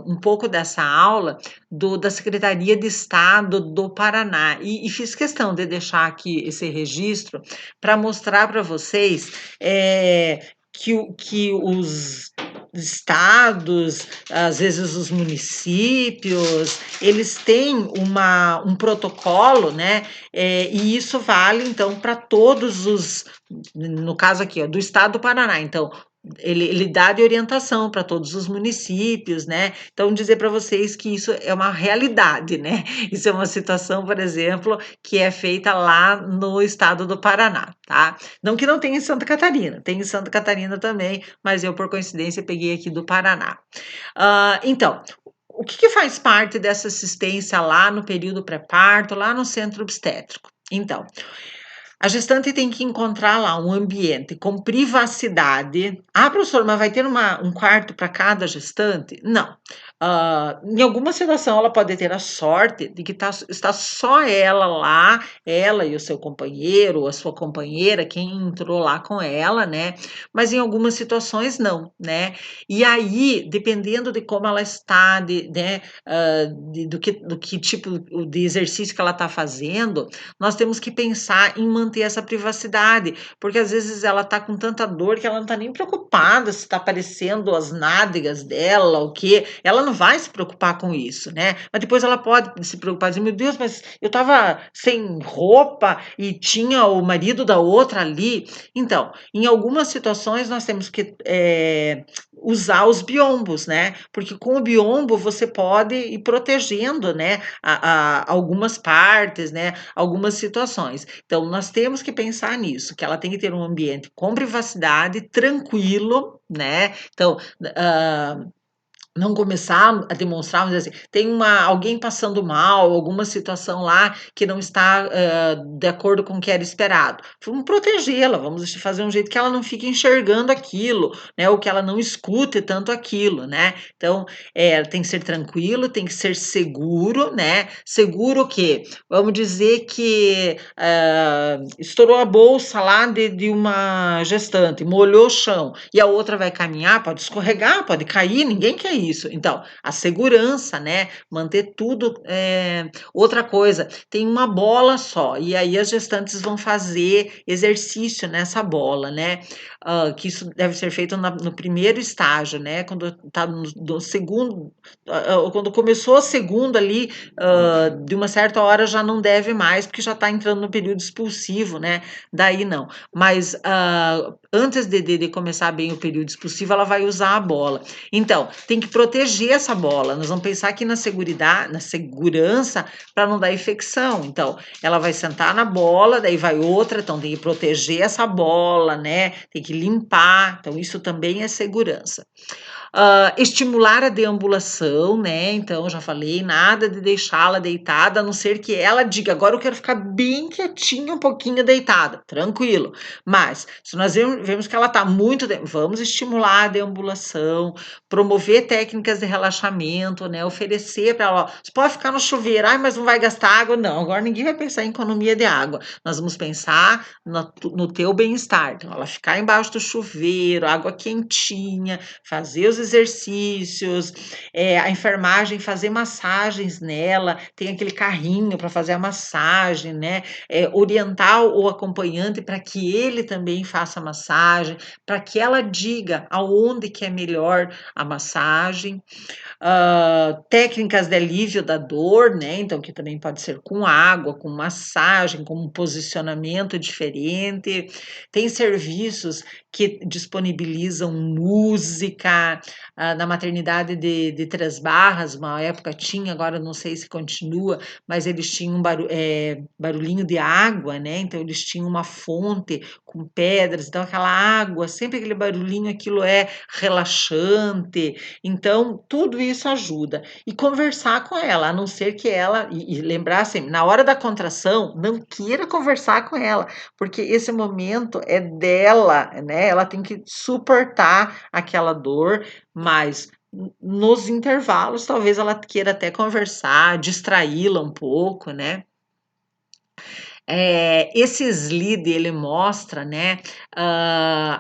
Speaker 1: um pouco dessa aula da Secretaria de Estado do Paraná e fiz questão de deixar aqui esse registro para mostrar para vocês que os estados, às vezes os municípios, eles têm um protocolo, né? E isso vale, então, para todos no caso aqui, ó, do estado do Paraná. Então, ele dá de orientação para todos os municípios, né? Então, dizer para vocês que isso é uma realidade, né? Isso é uma situação, por exemplo, que é feita lá no estado do Paraná, tá? Não que não tenha em Santa Catarina, tem em Santa Catarina também, mas eu, por coincidência, peguei aqui do Paraná. Então, o que faz parte dessa assistência lá no período pré-parto, lá no centro obstétrico? Então, a gestante tem que encontrar lá um ambiente com privacidade. Ah, professor, mas vai ter um quarto para cada gestante? Não. Em alguma situação, ela pode ter a sorte de que está só ela lá, ela e o seu companheiro, ou a sua companheira, quem entrou lá com ela, né? Mas em algumas situações, não, né? E aí, dependendo de como ela está, né, do que tipo de exercício que ela está fazendo, nós temos que pensar em manter essa privacidade, porque às vezes ela está com tanta dor que ela não está nem preocupada se está aparecendo as nádegas dela, o quê. Ela não vai se preocupar com isso, né? Mas depois ela pode se preocupar, dizer, meu Deus, mas eu estava sem roupa e tinha o marido da outra ali. Então, em algumas situações nós temos que usar os biombos, né? Porque com o biombo você pode ir protegendo, né, algumas partes, né, algumas situações. Então, nós temos que pensar nisso, que ela tem que ter um ambiente com privacidade, tranquilo, né? Então, não começar a demonstrar, vamos dizer assim, tem alguém passando mal, alguma situação lá que não está de acordo com o que era esperado. Vamos protegê-la, vamos fazer um jeito que ela não fique enxergando aquilo, né? Ou que ela não escute tanto aquilo, né? Então, tem que ser tranquilo, tem que ser seguro, né? Seguro o quê? Vamos dizer que estourou a bolsa lá de uma gestante, molhou o chão, e a outra vai caminhar, pode escorregar, pode cair, ninguém quer isso. Então, a segurança, né? Manter tudo. Outra coisa, tem uma bola só, e aí as gestantes vão fazer exercício nessa bola, né? Que isso deve ser feito no primeiro estágio, né? Quando está no segundo, quando começou o segundo ali, de uma certa hora já não deve mais, porque já está entrando no período expulsivo, né? Daí não. Mas antes de começar bem o período expulsivo, ela vai usar a bola. Então, tem que proteger essa bola. Nós vamos pensar aqui na segurança para não dar infecção. Então, ela vai sentar na bola, daí vai outra, então tem que proteger essa bola, né? Tem que limpar. Então, isso também é segurança. Estimular a deambulação, né? Então, já falei, nada de deixá-la deitada, a não ser que ela diga, agora eu quero ficar bem quietinha, um pouquinho deitada, tranquilo. Mas, se nós vemos que ela está muito, vamos estimular a deambulação, promover técnicas de relaxamento, né? Oferecer para ela, ó, você pode ficar no chuveiro, mas não vai gastar água? Não, agora ninguém vai pensar em economia de água. Nós vamos pensar no teu bem-estar. Então, ela ficar embaixo do chuveiro, água quentinha, fazer os exercícios, a enfermagem fazer massagens nela, tem aquele carrinho para fazer a massagem, né? Orientar o acompanhante para que ele também faça a massagem, para que ela diga aonde que é melhor a massagem. Técnicas de alívio da dor, né? Então, que também pode ser com água, com massagem, com um posicionamento diferente. Tem serviços que disponibilizam música, na maternidade de Três Barras, uma época tinha, agora não sei se continua, mas eles tinham barulhinho de água, né? Então eles tinham uma fonte com pedras, então aquela água, sempre aquele barulhinho, aquilo é relaxante. Então tudo isso ajuda. E conversar com ela, a não ser que ela, e lembrar assim, na hora da contração, não queira conversar com ela, porque esse momento é dela, né? Ela tem que suportar aquela dor, mas nos intervalos, talvez ela queira até conversar, distraí-la um pouco, né? Esse slide ele mostra, né,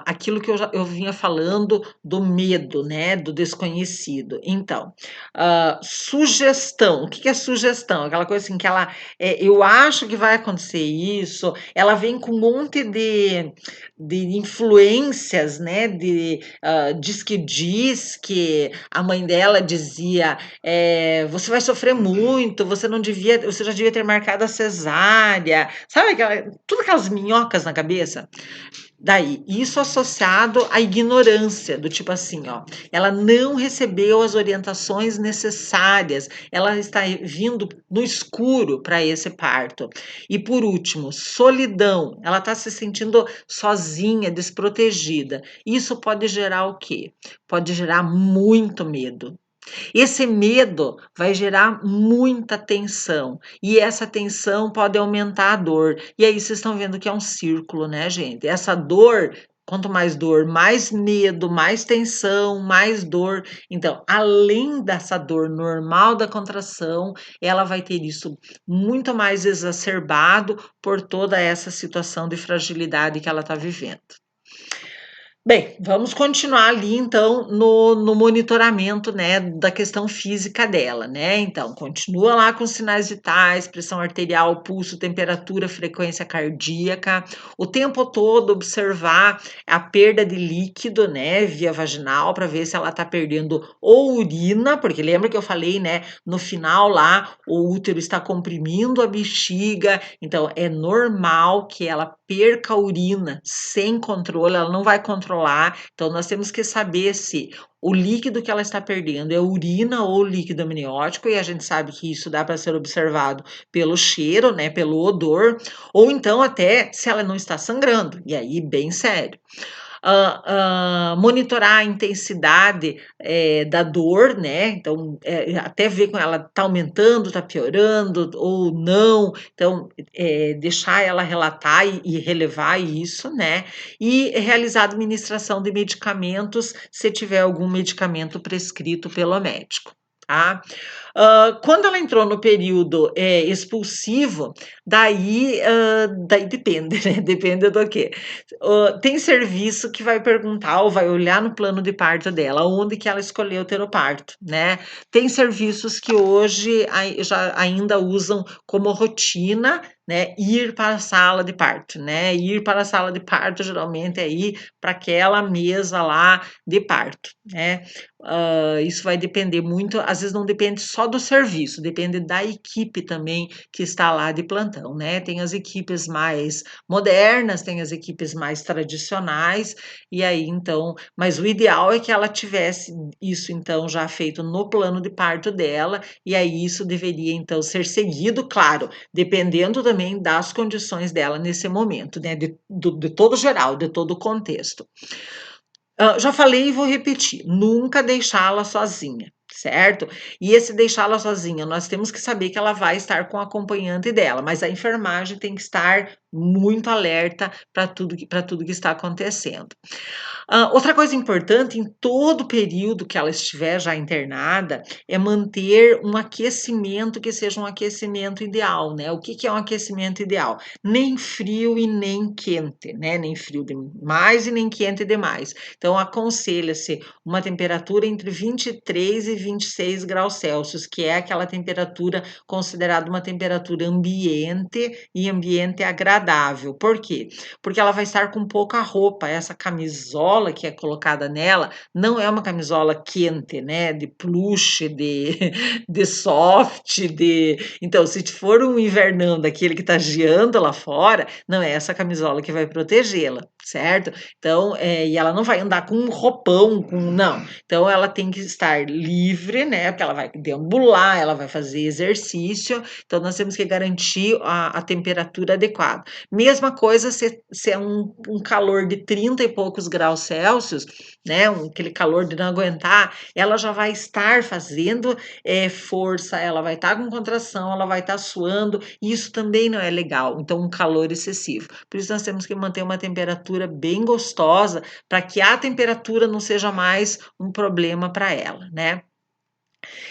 Speaker 1: aquilo que eu vinha falando do medo, né, do desconhecido. Então, sugestão, o que que é sugestão? Aquela coisa assim que ela, eu acho que vai acontecer isso, ela vem com um monte de influências, né, diz que a mãe dela dizia, você vai sofrer muito, você já devia ter marcado a cesárea, sabe tudo aquelas minhocas na cabeça? Daí, isso associado à ignorância, do tipo assim, ó, ela não recebeu as orientações necessárias, ela está vindo no escuro para esse parto. E por último, solidão, ela está se sentindo sozinha, desprotegida. Isso pode gerar o quê? Pode gerar muito medo. Esse medo vai gerar muita tensão, e essa tensão pode aumentar a dor. E aí vocês estão vendo que é um círculo, né, gente? Essa dor, quanto mais dor, mais medo, mais tensão, mais dor. Então, além dessa dor normal da contração, ela vai ter isso muito mais exacerbado por toda essa situação de fragilidade que ela está vivendo. Bem, vamos continuar ali então no monitoramento, né, da questão física dela, né? Então, continua lá com os sinais vitais, pressão arterial, pulso, temperatura, frequência cardíaca, o tempo todo observar a perda de líquido, né, via vaginal, para ver se ela tá perdendo ou urina, porque lembra que eu falei, né, no final lá, o útero está comprimindo a bexiga, então é normal que ela perca a urina sem controle, ela não vai controlar, então nós temos que saber se o líquido que ela está perdendo é urina ou líquido amniótico, e a gente sabe que isso dá para ser observado pelo cheiro, né, pelo odor, ou então até se ela não está sangrando, e aí bem sério. Monitorar a intensidade da dor, né? Então, até ver com ela está aumentando, está piorando ou não. Então, deixar ela relatar e relevar isso, né? E realizar a administração de medicamentos se tiver algum medicamento prescrito pelo médico. Tá? Quando ela entrou no período expulsivo, daí depende, né? Depende do quê? Tem serviço que vai perguntar ou vai olhar no plano de parto dela, onde que ela escolheu ter o parto, né? Tem serviços que hoje já ainda usam como rotina, né, ir para a sala de parto, né? Ir para a sala de parto geralmente é ir para aquela mesa lá de parto, né? Isso vai depender muito, às vezes não depende só do serviço, depende da equipe também que está lá de plantão, né? Tem as equipes mais modernas, tem as equipes mais tradicionais, e aí então, mas o ideal é que ela tivesse isso então já feito no plano de parto dela, e aí isso deveria então ser seguido, claro, dependendo também das condições dela nesse momento, né? De todo geral, de todo o contexto. Já falei e vou repetir, nunca deixá-la sozinha, certo? E esse deixá-la sozinha, nós temos que saber que ela vai estar com o acompanhante dela, mas a enfermagem tem que estar muito alerta para tudo que está acontecendo. Outra coisa importante, em todo o período que ela estiver já internada, é manter um aquecimento que seja um aquecimento ideal, né? O que que é um aquecimento ideal? Nem frio e nem quente, né? Nem frio demais e nem quente demais. Então, aconselha-se uma temperatura entre 23 e 26 graus Celsius, que é aquela temperatura considerada uma temperatura ambiente e ambiente agradável. Por quê? Porque ela vai estar com pouca roupa, essa camisola que é colocada nela não é uma camisola quente, né, de plush, de soft, então se for um invernão daquele que está geando lá fora, não é essa camisola que vai protegê-la, certo? Então, e ela não vai andar com um roupão, não. Então, ela tem que estar livre, né? Porque ela vai deambular, ela vai fazer exercício. Então, nós temos que garantir a temperatura adequada. Mesma coisa se é um calor de 30 e poucos graus Celsius, né? Aquele calor de não aguentar, ela já vai estar fazendo força, ela vai estar com contração, ela vai estar suando, e isso também não é legal. Então, um calor excessivo. Por isso, nós temos que manter uma temperatura bem gostosa, para que a temperatura não seja mais um problema para ela, né?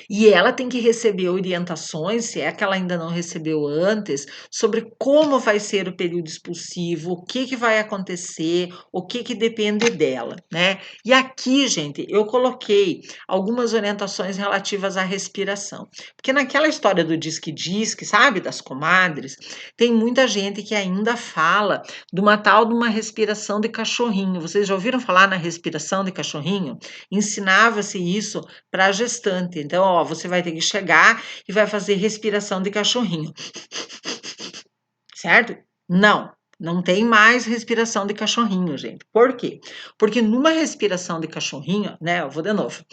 Speaker 1: E ela tem que receber orientações, se é que ela ainda não recebeu antes, sobre como vai ser o período expulsivo, o que vai acontecer, o que depende dela, né? E aqui, gente, eu coloquei algumas orientações relativas à respiração. Porque naquela história do disque-disque, sabe, das comadres, tem muita gente que ainda fala de uma tal de uma respiração de cachorrinho. Vocês já ouviram falar na respiração de cachorrinho? Ensinava-se isso para a gestante. Então, ó, você vai ter que chegar e vai fazer respiração de cachorrinho. Certo? Não tem mais respiração de cachorrinho, gente. Por quê? Porque numa respiração de cachorrinho, né? Eu vou de novo.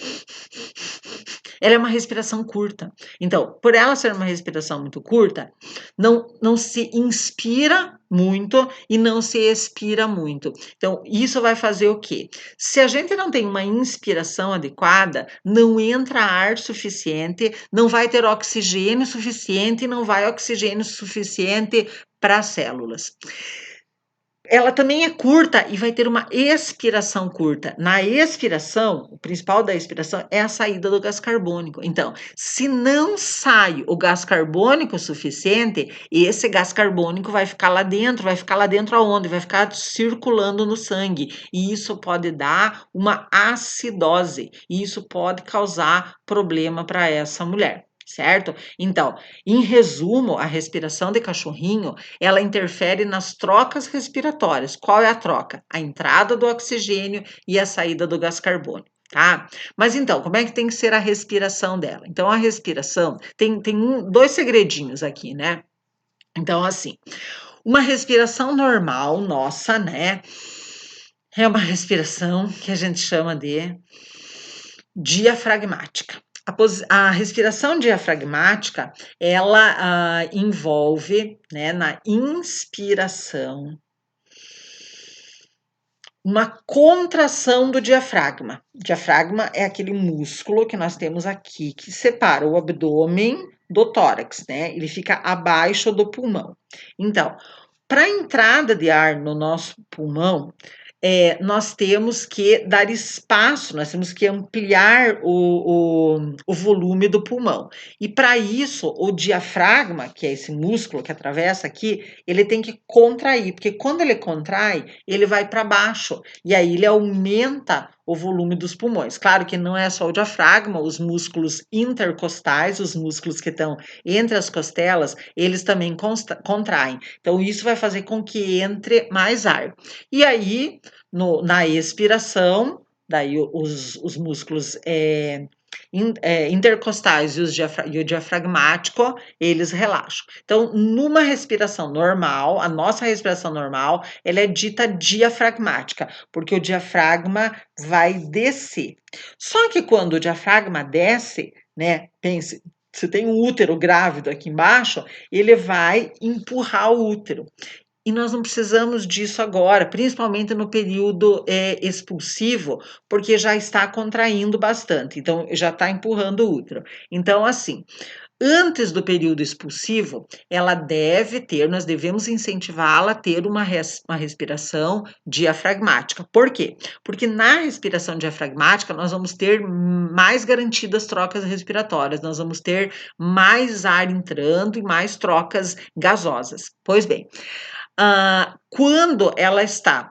Speaker 1: Ela é uma respiração curta. Então, por ela ser uma respiração muito curta, não se inspira muito e não se expira muito. Então, isso vai fazer o quê? Se a gente não tem uma inspiração adequada, não entra ar suficiente, não vai ter oxigênio suficiente e não vai oxigênio suficiente para as células. Ela também é curta e vai ter uma expiração curta. Na expiração, o principal da expiração é a saída do gás carbônico. Então, se não sai o gás carbônico suficiente, esse gás carbônico vai ficar lá dentro. Vai ficar lá dentro aonde? Vai ficar circulando no sangue. E isso pode dar uma acidose. E isso pode causar problema para essa mulher. Certo? Então, em resumo, a respiração de cachorrinho, ela interfere nas trocas respiratórias. Qual é a troca? A entrada do oxigênio e a saída do gás carbônico. Tá? Mas então, como é que tem que ser a respiração dela? Então, a respiração tem dois segredinhos aqui, né? Então, assim, uma respiração normal, nossa, né? É uma respiração que a gente chama de diafragmática. A respiração diafragmática, ela envolve, né, na inspiração, uma contração do diafragma. O diafragma é aquele músculo que nós temos aqui, que separa o abdômen do tórax, né? Ele fica abaixo do pulmão. Então, para a entrada de ar no nosso pulmão, nós temos que dar espaço, nós temos que ampliar o volume do pulmão. E para isso, o diafragma, que é esse músculo que atravessa aqui, ele tem que contrair, porque quando ele contrai, ele vai para baixo, e aí ele aumenta o volume dos pulmões. Claro que não é só o diafragma, os músculos intercostais, os músculos que estão entre as costelas, eles também contraem. Então, isso vai fazer com que entre mais ar. E aí, na expiração, daí os músculos intercostais e o diafragmático, eles relaxam. Então, numa respiração normal, a nossa respiração normal, ela é dita diafragmática, porque o diafragma vai descer. Só que quando o diafragma desce, né, pense, se tem um útero grávido aqui embaixo, ele vai empurrar o útero. E nós não precisamos disso agora, principalmente no período expulsivo, porque já está contraindo bastante, então já está empurrando o útero. Então, assim, antes do período expulsivo, ela deve ter, nós devemos incentivá-la a ter uma respiração diafragmática. Por quê? Porque na respiração diafragmática nós vamos ter mais garantidas trocas respiratórias, nós vamos ter mais ar entrando e mais trocas gasosas. Pois bem, quando ela está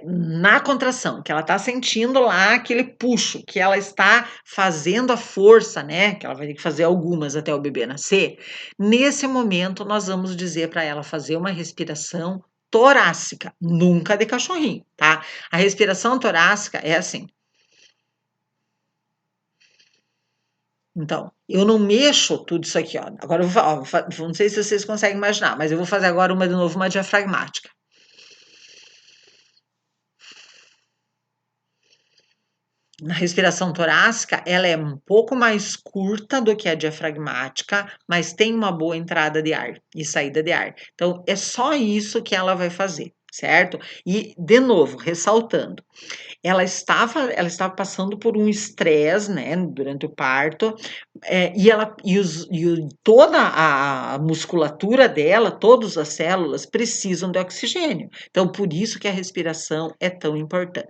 Speaker 1: na contração, que ela está sentindo lá aquele puxo, que ela está fazendo a força, né? Que ela vai ter que fazer algumas até o bebê nascer. Nesse momento, nós vamos dizer para ela fazer uma respiração torácica, nunca de cachorrinho, tá? A respiração torácica é assim. Então, eu não mexo tudo isso aqui, ó. Agora eu vou não sei se vocês conseguem imaginar, mas eu vou fazer agora uma de novo, uma diafragmática. na respiração torácica, ela é um pouco mais curta do que a diafragmática, mas tem uma boa entrada de ar e saída de ar. Então, é só isso que ela vai fazer, certo? E, de novo, ressaltando, ela estava passando por um estresse, né, durante o parto, toda a musculatura dela, todas as células precisam de oxigênio. Então, por isso que a respiração é tão importante.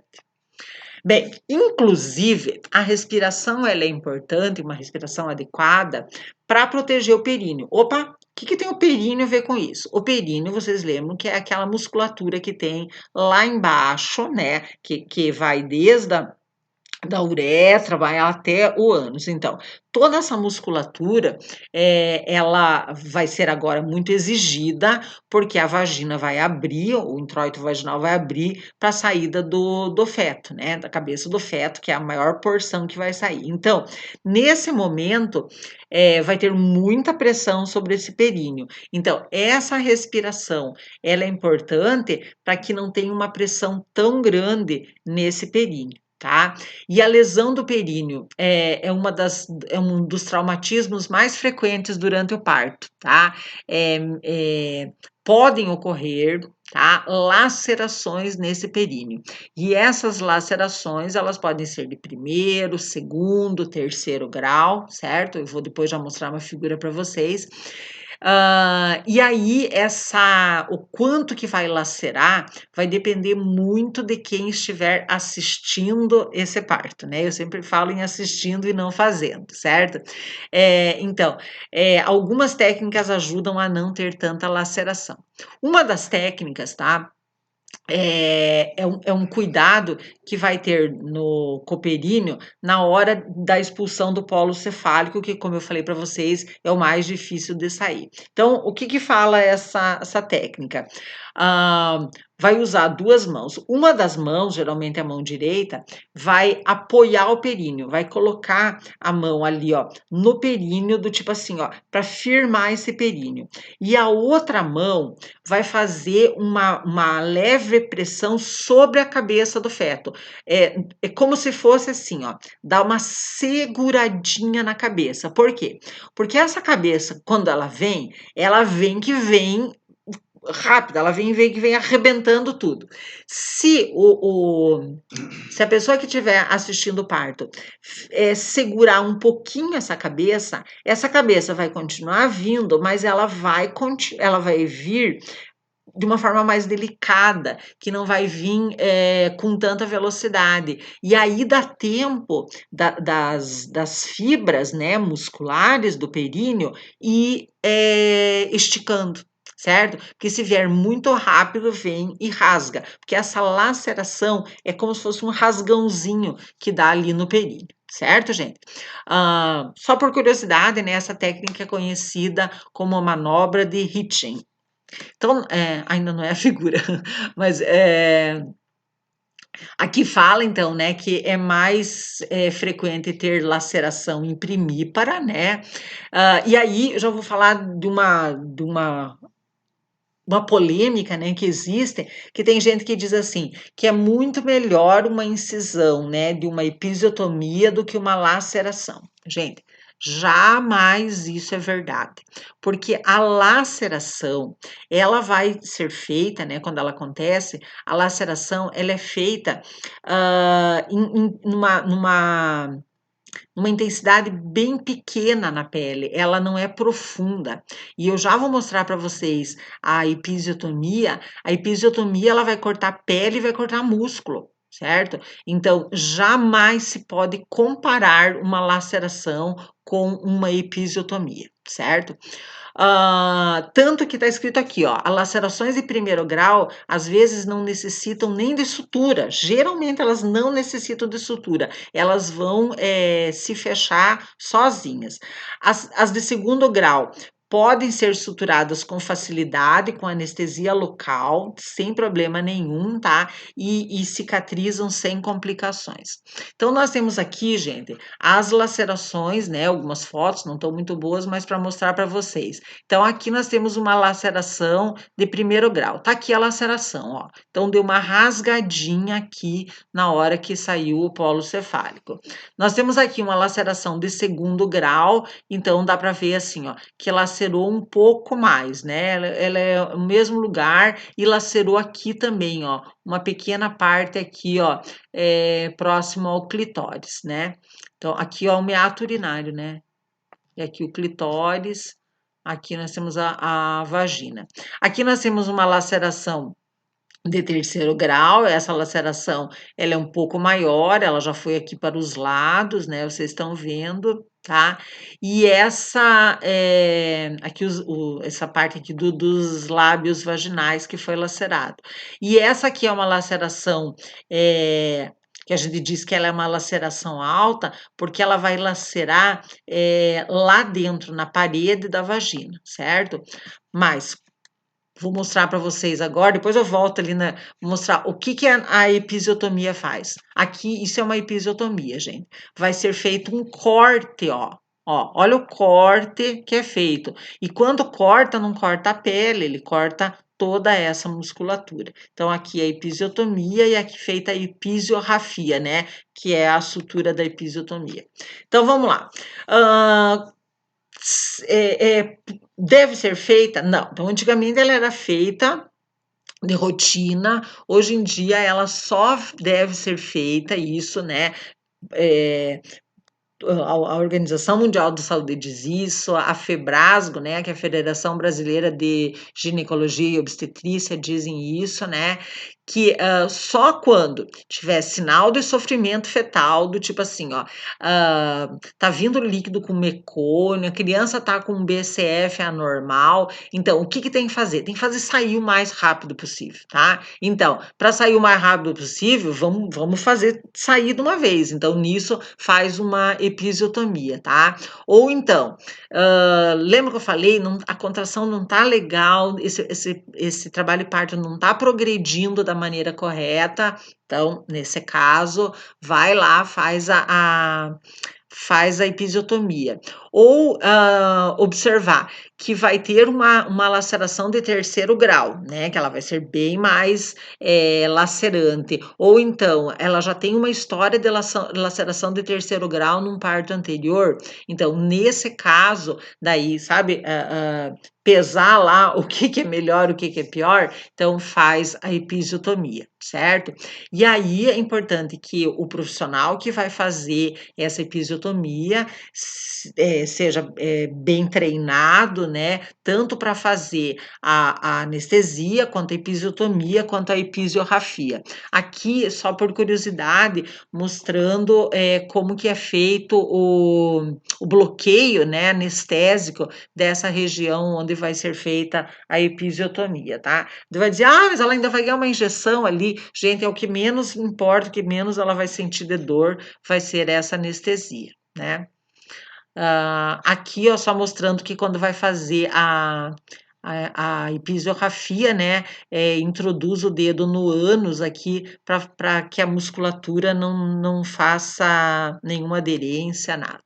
Speaker 1: Bem, inclusive, a respiração ela é importante, uma respiração adequada, para proteger o períneo. Opa, o que tem o períneo a ver com isso? O períneo, vocês lembram que é aquela musculatura que tem lá embaixo, né? Que vai desde da uretra, vai até o ânus. Então, toda essa musculatura, ela vai ser agora muito exigida, porque a vagina vai abrir, o introito vaginal vai abrir para a saída do feto, né? Da cabeça do feto, que é a maior porção que vai sair. Então, nesse momento, vai ter muita pressão sobre esse períneo. Então, essa respiração, ela é importante para que não tenha uma pressão tão grande nesse períneo. Tá? E a lesão do períneo é um dos traumatismos mais frequentes durante o parto, tá? Podem ocorrer, tá? Lacerações nesse períneo. E essas lacerações, elas podem ser de primeiro, segundo, terceiro grau, certo? Eu vou depois já mostrar uma figura para vocês. E aí, o quanto que vai lacerar vai depender muito de quem estiver assistindo esse parto, né? Eu sempre falo em assistindo e não fazendo, certo? Então, algumas técnicas ajudam a não ter tanta laceração. Uma das técnicas, tá? É um cuidado que vai ter no cooperíneo na hora da expulsão do polo cefálico, que, como eu falei para vocês, é o mais difícil de sair. Então, o que fala essa técnica? Ah, vai usar duas mãos. Uma das mãos, geralmente a mão direita, vai apoiar o períneo, vai colocar a mão ali, ó, no períneo, do tipo assim, ó, para firmar esse períneo. E a outra mão vai fazer uma leve pressão sobre a cabeça do feto. É como se fosse assim, ó, dar uma seguradinha na cabeça. Por quê? Porque essa cabeça, quando ela vem que vem rápida, ela vem que vem arrebentando tudo. Se se a pessoa que estiver assistindo o parto segurar um pouquinho essa cabeça vai continuar vindo, mas ela vai vir de uma forma mais delicada, que não vai vir com tanta velocidade. E aí dá tempo das fibras, né, musculares do períneo ir esticando. Certo? Porque se vier muito rápido, vem e rasga. Porque essa laceração é como se fosse um rasgãozinho que dá ali no períneo. Certo, gente? Só por curiosidade, né, essa técnica é conhecida como a manobra de Hitching. Então, ainda não é a figura, mas aqui fala, então, né, que é mais frequente ter laceração em primípara, né? E aí eu já vou falar de uma polêmica, né, que existe, que tem gente que diz assim, que é muito melhor uma incisão, né, de uma episiotomia do que uma laceração. Gente, jamais isso é verdade, porque a laceração, ela vai ser feita, né, quando ela acontece, a laceração, ela é feita numa intensidade bem pequena na pele, ela não é profunda. E eu já vou mostrar para vocês a episiotomia. A episiotomia ela vai cortar pele e vai cortar músculo, certo? Então, jamais se pode comparar uma laceração com uma episiotomia, certo? Tanto que está escrito aqui, ó, as lacerações de primeiro grau às vezes não necessitam nem de sutura. Geralmente elas não necessitam de sutura, elas vão se fechar sozinhas. As de segundo grau podem ser suturadas com facilidade, com anestesia local, sem problema nenhum, tá? E cicatrizam sem complicações. Então, nós temos aqui, gente, as lacerações, né? Algumas fotos não estão muito boas, mas para mostrar para vocês. Então, aqui nós temos uma laceração de primeiro grau. Tá aqui a laceração, ó. Então, deu uma rasgadinha aqui na hora que saiu o polo cefálico. Nós temos aqui uma laceração de segundo grau, então dá para ver assim, ó, que lacerou um pouco mais, né? Ela é o mesmo lugar e lacerou aqui também, ó, uma pequena parte aqui, ó, próximo ao clitóris, né? Então, aqui, ó, o meato urinário, né? E aqui o clitóris, aqui nós temos a vagina. Aqui nós temos uma laceração de terceiro grau, essa laceração ela é um pouco maior, ela já foi aqui para os lados, né? Vocês estão vendo, tá? E essa aqui essa parte aqui dos lábios vaginais que foi lacerado. E essa aqui é uma laceração que a gente diz que ela é uma laceração alta, porque ela vai lacerar lá dentro, na parede da vagina, certo? Mas vou mostrar para vocês agora, depois eu volto ali na mostrar o que a episiotomia faz. Aqui, isso é uma episiotomia, gente. Vai ser feito um corte, ó. Ó, olha o corte que é feito. E quando corta, não corta a pele, ele corta toda essa musculatura. Então, aqui é a episiotomia e aqui feita a episiorrafia, né? Que é a sutura da episiotomia. Então, vamos lá. Deve ser feita? Não. Então, antigamente ela era feita de rotina, hoje em dia ela só deve ser feita, isso, né? É, a Organização Mundial da Saúde diz isso, a FEBRASGO, né, que é a Federação Brasileira de Ginecologia e Obstetrícia, dizem isso, né, que só quando tiver sinal de sofrimento fetal, do tipo assim, ó, tá vindo líquido com mecônio, a criança tá com um BCF anormal, então o que tem que fazer? Tem que fazer sair o mais rápido possível, tá? Então, para sair o mais rápido possível, vamos fazer sair de uma vez. Então, nisso faz uma episiotomia, tá? Ou então, lembra que eu falei, a contração não tá legal, esse trabalho de parto não tá progredindo da maneira correta, então, nesse caso, vai lá, faz a episiotomia. Ou observar que vai ter uma laceração de terceiro grau, né? Que ela vai ser bem mais lacerante. Ou então, ela já tem uma história de laceração de terceiro grau num parto anterior. Então, nesse caso, daí, sabe, pesar lá o que é melhor, o que é pior, então faz a episiotomia, certo? E aí é importante que o profissional que vai fazer essa episiotomia seja bem treinado, né? Tanto para fazer a anestesia, quanto a episiotomia, quanto a episiorrafia. Aqui, só por curiosidade, mostrando como que é feito o bloqueio, né, anestésico dessa região onde vai ser feita a episiotomia, tá? Você vai dizer, mas ela ainda vai ganhar uma injeção ali. Gente, é o que menos importa, o que menos ela vai sentir de dor, vai ser essa anestesia, né? Aqui, ó, só mostrando que quando vai fazer a episiotomia, né, introduz o dedo no ânus aqui para que a musculatura não faça nenhuma aderência, nada.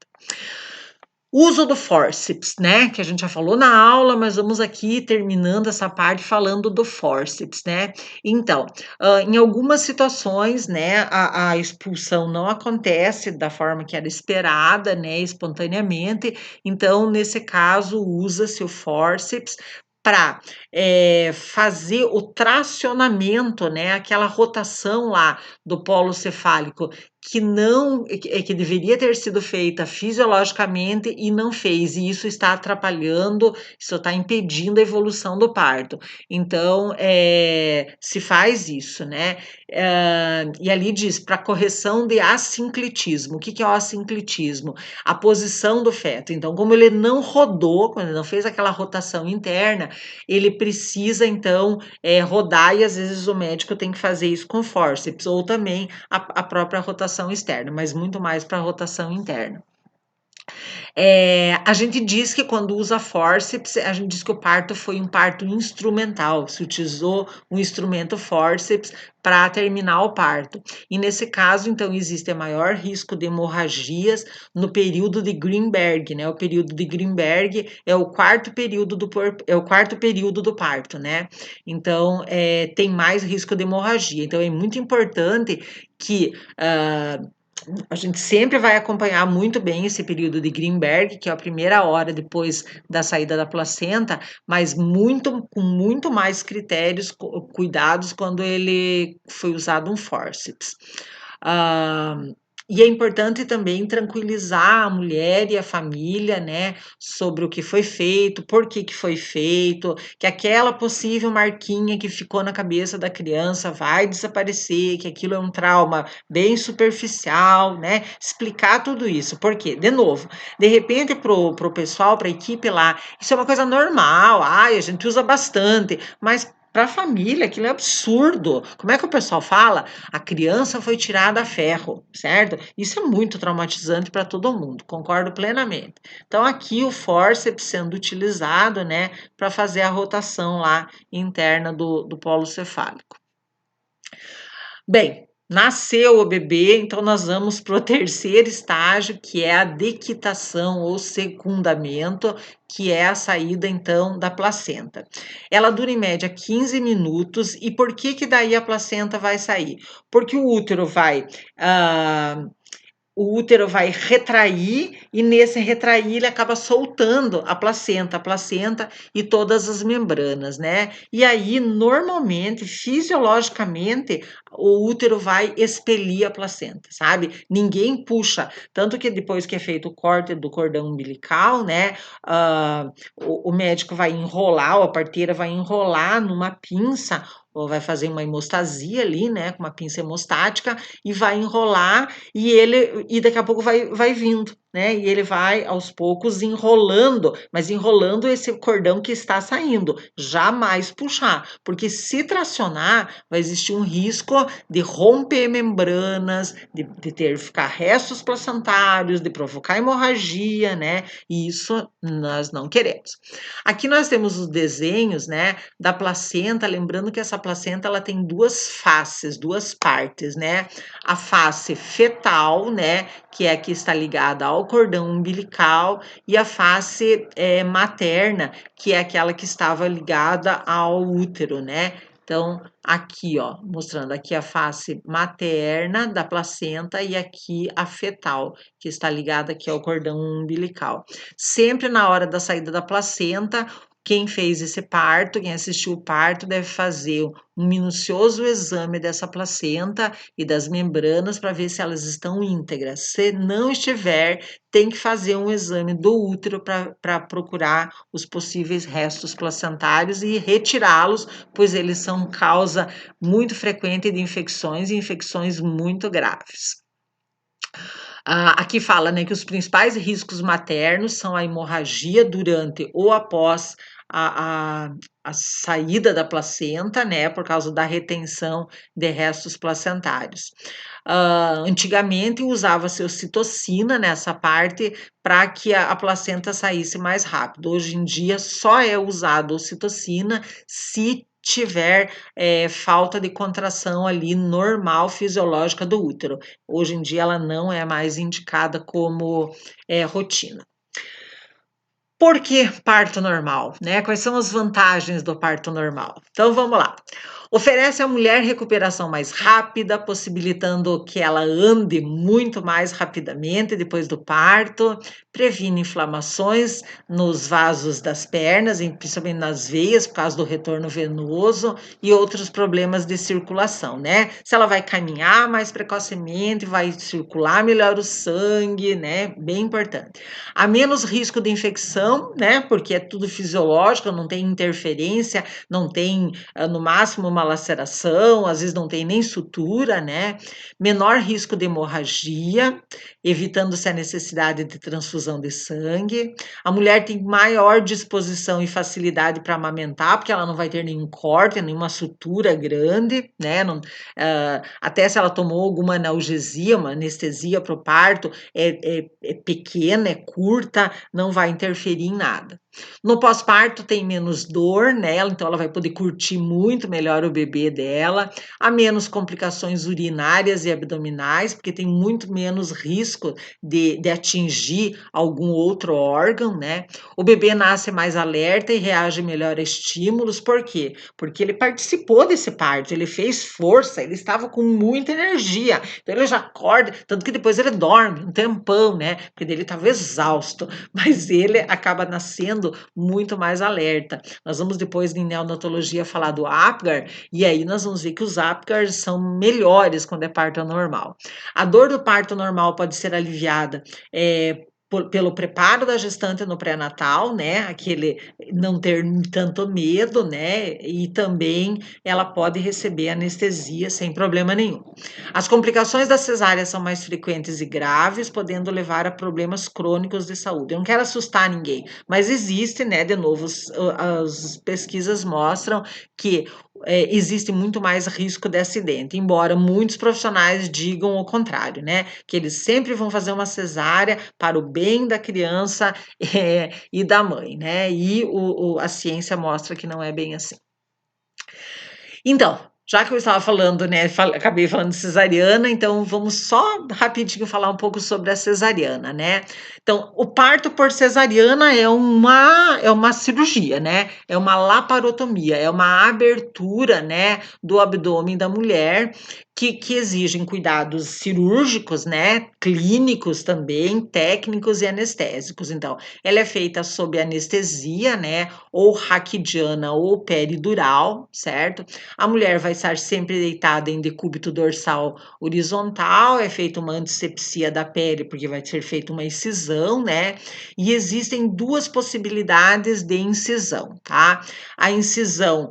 Speaker 1: Uso do fórceps, né? Que a gente já falou na aula, mas vamos aqui terminando essa parte falando do fórceps, né? Então, em algumas situações, né, a expulsão não acontece da forma que era esperada, né, espontaneamente. Então, nesse caso, usa-se o fórceps para fazer o tracionamento, né, aquela rotação lá do polo cefálico que deveria ter sido feita fisiologicamente e não fez, e isso está atrapalhando, isso está impedindo a evolução do parto. Então, se faz isso, né? E ali diz para correção de assinclitismo. O que é o assinclitismo? A posição do feto. Então, como ele não rodou, quando ele não fez aquela rotação interna, ele precisa então rodar, e às vezes o médico tem que fazer isso com fórceps, ou também a própria rotação externa, mas muito mais para a rotação interna. A gente diz que quando usa fórceps, a gente diz que o parto foi um parto instrumental, se utilizou o instrumento fórceps para terminar o parto. E nesse caso, então, existe maior risco de hemorragias no período de Greenberg, né? O período de Greenberg é o quarto período do parto, né? Então, tem mais risco de hemorragia. Então, é muito importante que a gente sempre vai acompanhar muito bem esse período de Greenberg, que é a primeira hora depois da saída da placenta, mas com muito mais critérios, cuidados quando ele foi usado um forceps. Ah, e é importante também tranquilizar a mulher e a família, né, sobre o que foi feito, por que foi feito, que aquela possível marquinha que ficou na cabeça da criança vai desaparecer, que aquilo é um trauma bem superficial, né? Explicar tudo isso. Porque, de novo, de repente pro pessoal, para a equipe lá, isso é uma coisa normal, ai, a gente usa bastante, mas para a família, aquilo é absurdo. Como é que o pessoal fala? A criança foi tirada a ferro, certo? Isso é muito traumatizante para todo mundo, concordo plenamente. Então, aqui o fórceps sendo utilizado, né, para fazer a rotação lá interna do polo cefálico. Bem, nasceu o bebê, então nós vamos para o terceiro estágio, que é a dequitação ou secundamento, que é a saída então da placenta. Ela dura em média 15 minutos, e por que que daí a placenta vai sair? Porque o útero vai retrair e nesse retrair ele acaba soltando a placenta e todas as membranas, né? E aí, normalmente, fisiologicamente, o útero vai expelir a placenta, sabe? Ninguém puxa. Tanto que depois que é feito o corte do cordão umbilical, né? O médico vai enrolar, ou a parteira vai enrolar numa pinça, ou vai fazer uma hemostasia ali, né? Com uma pinça hemostática, e vai enrolar e daqui a pouco vai vindo, né? E ele vai aos poucos enrolando, mas enrolando esse cordão que está saindo, jamais puxar, porque se tracionar, vai existir um risco de romper membranas, de ter ficar restos placentários, de provocar hemorragia, né? E isso nós não queremos. Aqui nós temos os desenhos, né, da placenta, lembrando que essa placenta ela tem duas faces, duas partes, né? A face fetal, né, que é a que está ligada ao cordão umbilical, e a face materna, que é aquela que estava ligada ao útero, né? Então, aqui, ó, mostrando aqui a face materna da placenta e aqui a fetal, que está ligada aqui ao cordão umbilical. Sempre na hora da saída da placenta, quem fez esse parto, quem assistiu o parto, deve fazer um minucioso exame dessa placenta e das membranas para ver se elas estão íntegras. Se não estiver, tem que fazer um exame do útero para procurar os possíveis restos placentários e retirá-los, pois eles são causa muito frequente de infecções e infecções muito graves. Aqui fala, né, que os principais riscos maternos são a hemorragia durante ou após a, a, a saída da placenta, né, por causa da retenção de restos placentários. Antigamente usava-se ocitocina nessa parte para que a placenta saísse mais rápido. Hoje em dia só é usado ocitocina se tiver falta de contração ali normal fisiológica do útero. Hoje em dia ela não é mais indicada como rotina. Por que parto normal, né? Quais são as vantagens do parto normal? Então vamos lá. Oferece à mulher recuperação mais rápida, possibilitando que ela ande muito mais rapidamente depois do parto, previne inflamações nos vasos das pernas, principalmente nas veias, por causa do retorno venoso e outros problemas de circulação, né? Se ela vai caminhar mais precocemente, vai circular melhor o sangue, né? Bem importante. Há menos risco de infecção não, né? Porque é tudo fisiológico, não tem interferência, não tem, no máximo, uma laceração, às vezes não tem nem sutura, né? Menor risco de hemorragia, evitando-se a necessidade de transfusão de sangue. A mulher tem maior disposição e facilidade para amamentar, porque ela não vai ter nenhum corte, nenhuma sutura grande, né? Não, até se ela tomou alguma analgesia, uma anestesia para o parto, é pequena, é curta, não vai interferir em nada. No pós-parto tem menos dor nela, então ela vai poder curtir muito melhor o bebê dela, há menos complicações urinárias e abdominais, porque tem muito menos risco de atingir algum outro órgão, né? O bebê nasce mais alerta e reage melhor a estímulos, por quê? Porque ele participou desse parto, ele fez força, ele estava com muita energia, então ele já acorda, tanto que depois ele dorme um tempão, né? Porque ele estava exausto, mas ele acaba nascendo muito mais alerta. Nós vamos depois em neonatologia falar do Apgar, e aí nós vamos ver que os Apgars são melhores quando é parto normal. A dor do parto normal pode ser aliviada pelo preparo da gestante no pré-natal, né? Aquele não ter tanto medo, né? E também ela pode receber anestesia sem problema nenhum. As complicações da cesárea são mais frequentes e graves, podendo levar a problemas crônicos de saúde. Eu não quero assustar ninguém, mas existe, né? De novo, as pesquisas mostram que existe muito mais risco de acidente, embora muitos profissionais digam o contrário, né? Que eles sempre vão fazer uma cesárea para o bem da criança e da mãe, né? E a ciência mostra que não é bem assim. Então, já que eu estava falando, né, acabei falando de cesariana, então vamos só rapidinho falar um pouco sobre a cesariana, né? Então, o parto por cesariana é uma cirurgia, né? É uma laparotomia, é uma abertura, né, do abdômen da mulher que exigem cuidados cirúrgicos, né, clínicos também, técnicos e anestésicos. Então, ela é feita sob anestesia, né, ou raquidiana ou peridural, certo? A mulher vai estar sempre deitada em decúbito dorsal horizontal, é feita uma antisepsia da pele, porque vai ser feita uma incisão, né? E existem duas possibilidades de incisão, tá? A incisão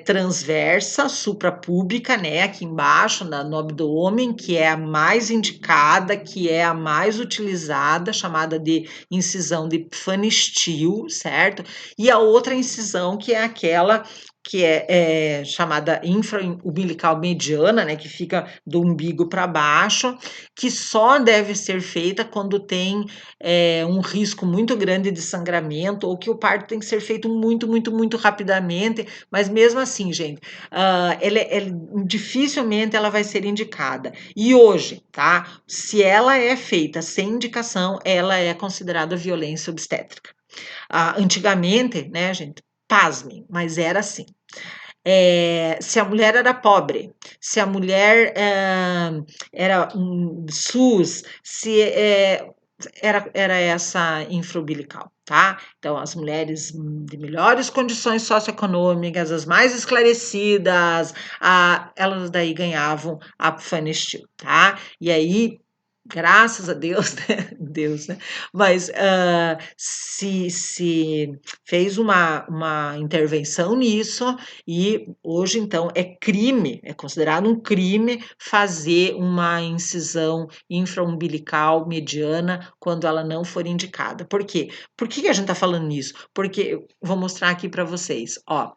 Speaker 1: transversa, suprapúbica, né? Aqui embaixo, no abdômen, que é a mais indicada, que é a mais utilizada, chamada de incisão de Pfannstiel, certo? E a outra incisão, que é aquela que é chamada infraumbilical mediana, né, que fica do umbigo para baixo, que só deve ser feita quando tem um risco muito grande de sangramento ou que o parto tem que ser feito muito, muito, muito rapidamente, mas mesmo assim, gente, dificilmente ela vai ser indicada. E hoje, tá? Se ela é feita sem indicação, ela é considerada violência obstétrica. Antigamente, né, gente, pasmem, mas era assim. Se a mulher era pobre, se a mulher era SUS, se era essa infraumbilical, tá? Então, as mulheres de melhores condições socioeconômicas, as mais esclarecidas, elas daí ganhavam a Pfannstiel, tá? E aí, graças a Deus, né? Deus, né? Mas se fez uma intervenção nisso e hoje, então, é crime, é considerado um crime fazer uma incisão infraumbilical mediana quando ela não for indicada. Por quê? Por que a gente está falando nisso? Porque eu vou mostrar aqui para vocês, ó.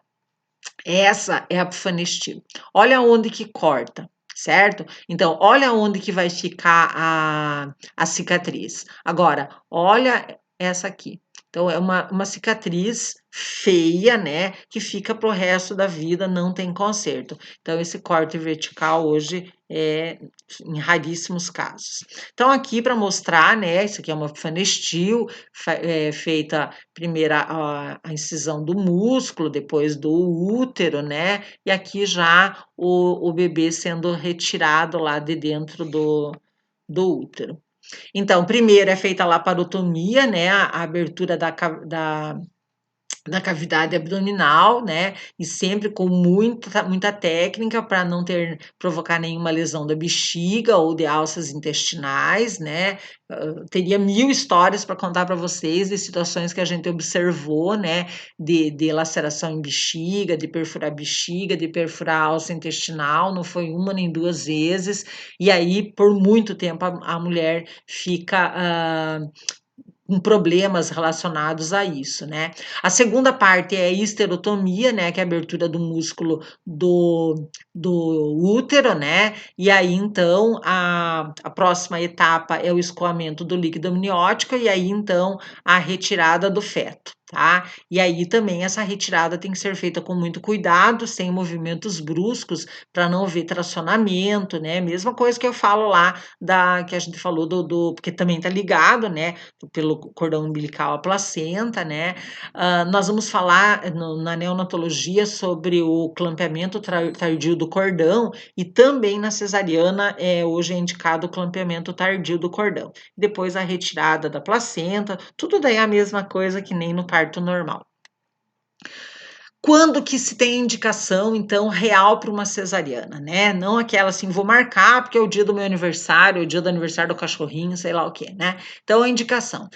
Speaker 1: Essa é a Pfannstiel. Olha onde que corta, certo? Então, olha onde que vai ficar a cicatriz. Agora, olha essa aqui. Então, é uma cicatriz feia, né? Que fica pro resto da vida, não tem conserto. Então, esse corte vertical hoje é em raríssimos casos. Então, aqui para mostrar, né? Isso aqui é uma Pfannstiel, feita primeiro a incisão do músculo, depois do útero, né? E aqui já o bebê sendo retirado lá de dentro do útero. Então, primeiro é feita a laparotomia, né? A abertura na cavidade abdominal, né? E sempre com muita técnica para não provocar nenhuma lesão da bexiga ou de alças intestinais, né? Teria 1000 histórias para contar para vocês de situações que a gente observou, né? De laceração em bexiga, de perfurar a alça intestinal, não foi uma nem duas vezes, e aí por muito tempo a mulher fica com problemas relacionados a isso, né? A segunda parte é a histerotomia, né? Que é a abertura do músculo do útero, né? E aí, então, a próxima etapa é o escoamento do líquido amniótico e aí, então, a retirada do feto, tá? E aí também essa retirada tem que ser feita com muito cuidado, sem movimentos bruscos, para não haver tracionamento, né? Mesma coisa que eu falo lá que a gente falou porque também tá ligado, né? Pelo cordão umbilical à placenta, né? Nós vamos falar na neonatologia sobre o clampeamento tardio do cordão e também na cesariana hoje é indicado o clampeamento tardio do cordão. Depois a retirada da placenta, tudo daí é a mesma coisa que nem no parto normal. Quando que se tem indicação, então, real para uma cesariana, né? Não aquela assim, vou marcar porque é o dia do meu aniversário, o dia do aniversário do cachorrinho, sei lá o quê, né? Então, a indicação.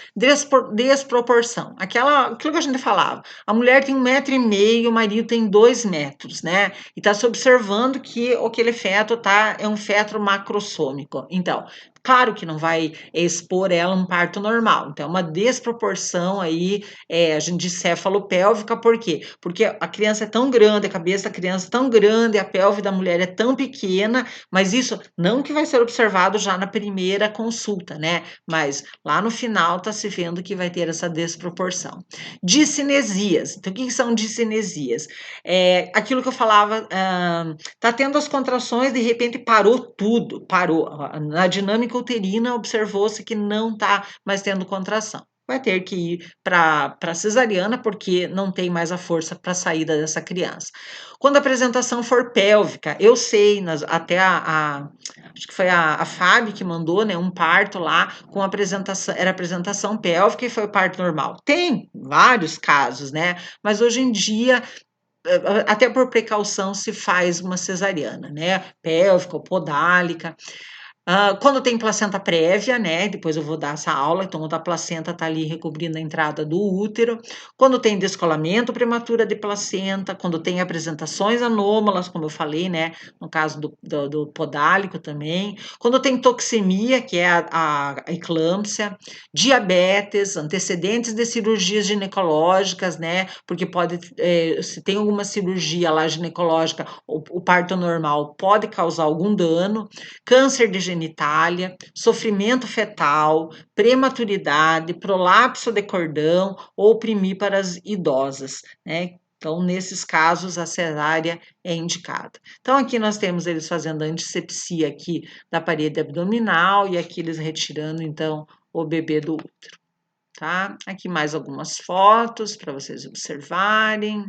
Speaker 1: Desproporção. Aquilo que a gente falava. A mulher tem 1,5 m, o marido tem 2 metros, né? E está se observando que aquele feto é um feto macrossômico. Então, claro que não vai expor ela a um parto normal. Então, é uma desproporção aí, a gente diz cefalopélvica, por quê? Porque a criança é tão grande, a cabeça da criança é tão grande, a pelve da mulher é tão pequena, mas isso não que vai ser observado já na primeira consulta, né? Mas lá no final está se vendo que vai ter essa desproporção. Discinesias. Então, o que são discinesias? Aquilo que eu falava, tá tendo as contrações, de repente parou tudo, parou. Na dinâmica uterina observou-se que não está mais tendo contração. Vai ter que ir para cesariana, porque não tem mais a força para a saída dessa criança. Quando a apresentação for pélvica, eu sei, até acho que foi a Fábio que mandou, né, um parto lá com apresentação, era apresentação pélvica e foi parto normal. Tem vários casos, né? Mas hoje em dia até por precaução se faz uma cesariana, né? Pélvica ou podálica. Quando tem placenta prévia, né? Depois eu vou dar essa aula, então a placenta está ali recobrindo a entrada do útero. Quando tem descolamento prematuro de placenta, quando tem apresentações anômalas, como eu falei, né? No caso do podálico também. Quando tem toxemia, que é a eclâmpsia, diabetes, antecedentes de cirurgias ginecológicas, né? Porque se tem alguma cirurgia lá ginecológica, o parto normal pode causar algum dano, câncer de genitália, sofrimento fetal, prematuridade, prolapso de cordão ou primíparas idosas, né? Então, nesses casos, a cesárea é indicada. Então, aqui nós temos eles fazendo a antisepsia aqui da parede abdominal e aqui eles retirando, então, o bebê do útero, tá? Aqui mais algumas fotos para vocês observarem.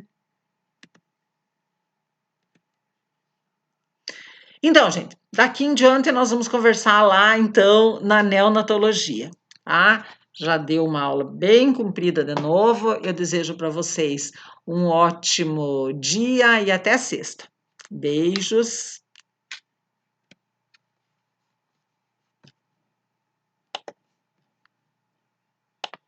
Speaker 1: Então, gente, daqui em diante nós vamos conversar lá, então, na neonatologia, tá? Já deu uma aula bem comprida de novo. Eu desejo para vocês um ótimo dia e até sexta. Beijos.